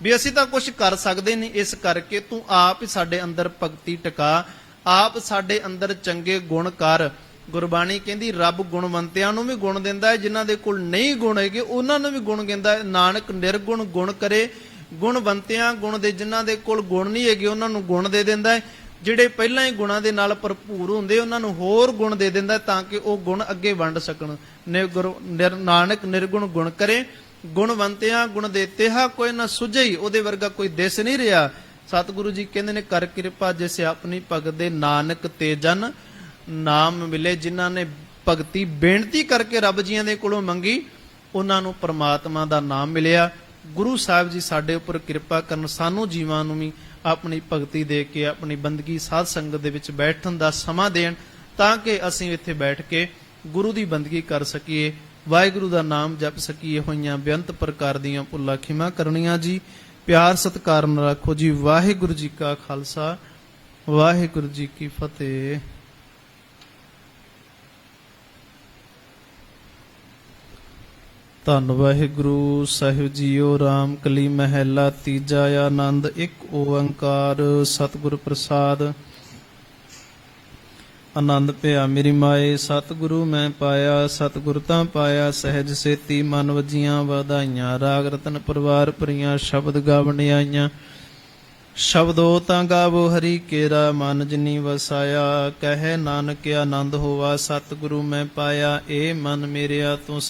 ਵੀ ਅਸੀਂ ਤਾਂ ਕੁਝ ਕਰ ਸਕਦੇ ਨਹੀਂ। ਇਸ ਕਰਕੇ ਤੂੰ ਆਪ ਹੀ ਸਾਡੇ ਅੰਦਰ ਭਗਤੀ ਟਿਕਾ, ਆਪ ਸਾਡੇ ਅੰਦਰ ਚੰਗੇ ਗੁਣ ਕਰ। ਗੁਰਬਾਣੀ ਕਹਿੰਦੀ ਰੱਬ ਗੁਣਵੰਤਿਆਂ ਨੂੰ ਵੀ ਗੁਣ ਦਿੰਦਾ ਹੈ, ਜਿਨ੍ਹਾਂ ਦੇ ਕੋਲ ਨਹੀਂ ਗੁਣ ਹੈਗੇ ਉਹਨਾਂ ਨੂੰ ਵੀ ਗੁਣ ਦਿੰਦਾ ਹੈ। ਨਾਨਕ ਨਿਰਗੁਣ ਗੁਣ ਕਰੇ। ਗੁਣਵੰਤਿਆਂ ਗੁਣ ਦੇ, ਜਿਨ੍ਹਾਂ ਦੇ ਕੋਲ ਗੁਣ ਨਹੀਂ ਹੈਗੇ ਉਹਨਾਂ ਨੂੰ ਗੁਣ ਦੇ ਦਿੰਦਾ ਹੈ। ਜਿਹੜੇ ਪਹਿਲਾਂ ਹੀ ਗੁਣਾਂ ਦੇ ਨਾਲ ਭਰਪੂਰ ਹੁੰਦੇ ਉਹਨਾਂ ਨੂੰ ਹੋਰ ਗੁਣ ਦੇ ਦਿੰਦਾ ਤਾਂ ਕਿ ਉਹ ਗੁਣ ਅੱਗੇ ਵੰਡ ਸਕਣ। ਨਾਨਕ ਨਿਰਗੁਣ ਗੁਣ ਕਰੇ। ਗੁਣਵੰਤਿਆਂ ਗੁਣ ਦੇਤੇ ਹਾ ਕੋਈ ਨਾ ਸੁਝਈ। ਉਹਦੇ ਵਰਗਾ ਕੋਈ ਦਿਸ ਨਹੀਂ ਰਿਹਾ। ਸਤਿਗੁਰੂ ਜੀ ਕਹਿੰਦੇ ਨੇ ਕਰ ਕਿਰਪਾ ਜਿਸ ਆਪਣੀ ਭਗਤ ਦੇ। ਨਾਨਕ ਤੇ ਜਨ ਨਾਮ ਮਿਲੇ। ਜਿਨ੍ਹਾਂ ਨੇ ਭਗਤੀ ਬੇਨਤੀ ਕਰਕੇ ਰੱਬ ਜੀਆਂ ਦੇ ਕੋਲੋਂ ਮੰਗੀ ਉਹਨਾਂ ਨੂੰ ਪ੍ਰਮਾਤਮਾ ਦਾ ਨਾਮ ਮਿਲਿਆ। ਗੁਰੂ ਸਾਹਿਬ ਜੀ ਸਾਡੇ ਉੱਪਰ ਕਿਰਪਾ ਕਰਨ, ਸਾਨੂੰ ਜੀਵਾਂ ਨੂੰ ਵੀ ਆਪਣੀ ਭਗਤੀ ਦੇ ਕੇ ਆਪਣੀ ਬੰਦਗੀ ਸਾਧ ਸੰਗਤ ਦੇ ਵਿੱਚ ਬੈਠਣ ਦਾ ਸਮਾਂ ਦੇਣ, ਤਾਂ ਕਿ ਅਸੀਂ ਇੱਥੇ ਬੈਠ ਕੇ ਗੁਰੂ ਦੀ ਬੰਦਗੀ ਕਰ ਸਕੀਏ, ਵਾਹਿਗੁਰੂ ਦਾ ਨਾਮ ਜਪ ਸਕੀਏ। ਹੋਈਆਂ ਬੇਅੰਤ ਪ੍ਰਕਾਰ ਦੀਆਂ ਭੁੱਲਾਂ ਖਿਮਾ ਕਰਨੀਆਂ ਜੀ। ਪਿਆਰ ਸਤਿਕਾਰ ਨਾਲ ਰੱਖੋ ਜੀ। ਵਾਹਿਗੁਰੂ ਜੀ ਕਾ ਖਾਲਸਾ, ਵਾਹਿਗੁਰੂ ਜੀ ਕੀ ਫਤਿਹ। ਧੰਨ ਵਾਹਿਗੁਰੂ ਸਾਹਿਬ ਜੀਓ। ਰਾਮ ਕਲੀ ਮਹਿਲਾ ਤੀਜਾ। ਆਨੰਦ ਇੱਕ ਓੰਕਾਰ ਸਤਿਗੁਰ ਪ੍ਰਸਾਦ। ਆਨੰਦ ਭਿਆ ਮੇਰੀ ਮਾਏ, ਸਤਿਗੁਰੂ ਮੈਂ ਪਾਇਆ, ਸਤਿਗੁਰ ਤਾਂ ਪਾਇਆ ਸਹਿਜ ਸੇਤੀ, ਮਨ ਵਜੀਆਂ ਵਧਾਈਆਂ, ਰਾਗ ਰਤਨ ਪਰਿਵਾਰ ਭਰੀਆਂ, ਸ਼ਬਦ ਗਾਵਣ ਆਈਆਂ। ਸ਼ਬਦੋ ਤਾਂ ਗਾਵੋ ਹਰੀ ਕੇਰਾ, ਮਨ ਜਿਨੀ ਵਸਾਇਆ, ਕਹੇ ਨਾਨਕ ਆਨੰਦ ਹੋਵਾ, ਸਤਿਗੁਰੂ ਮੈਂ ਪਾਇਆ, ਏ ਮਨ ਮੇਰਿਆ ਤੂੰ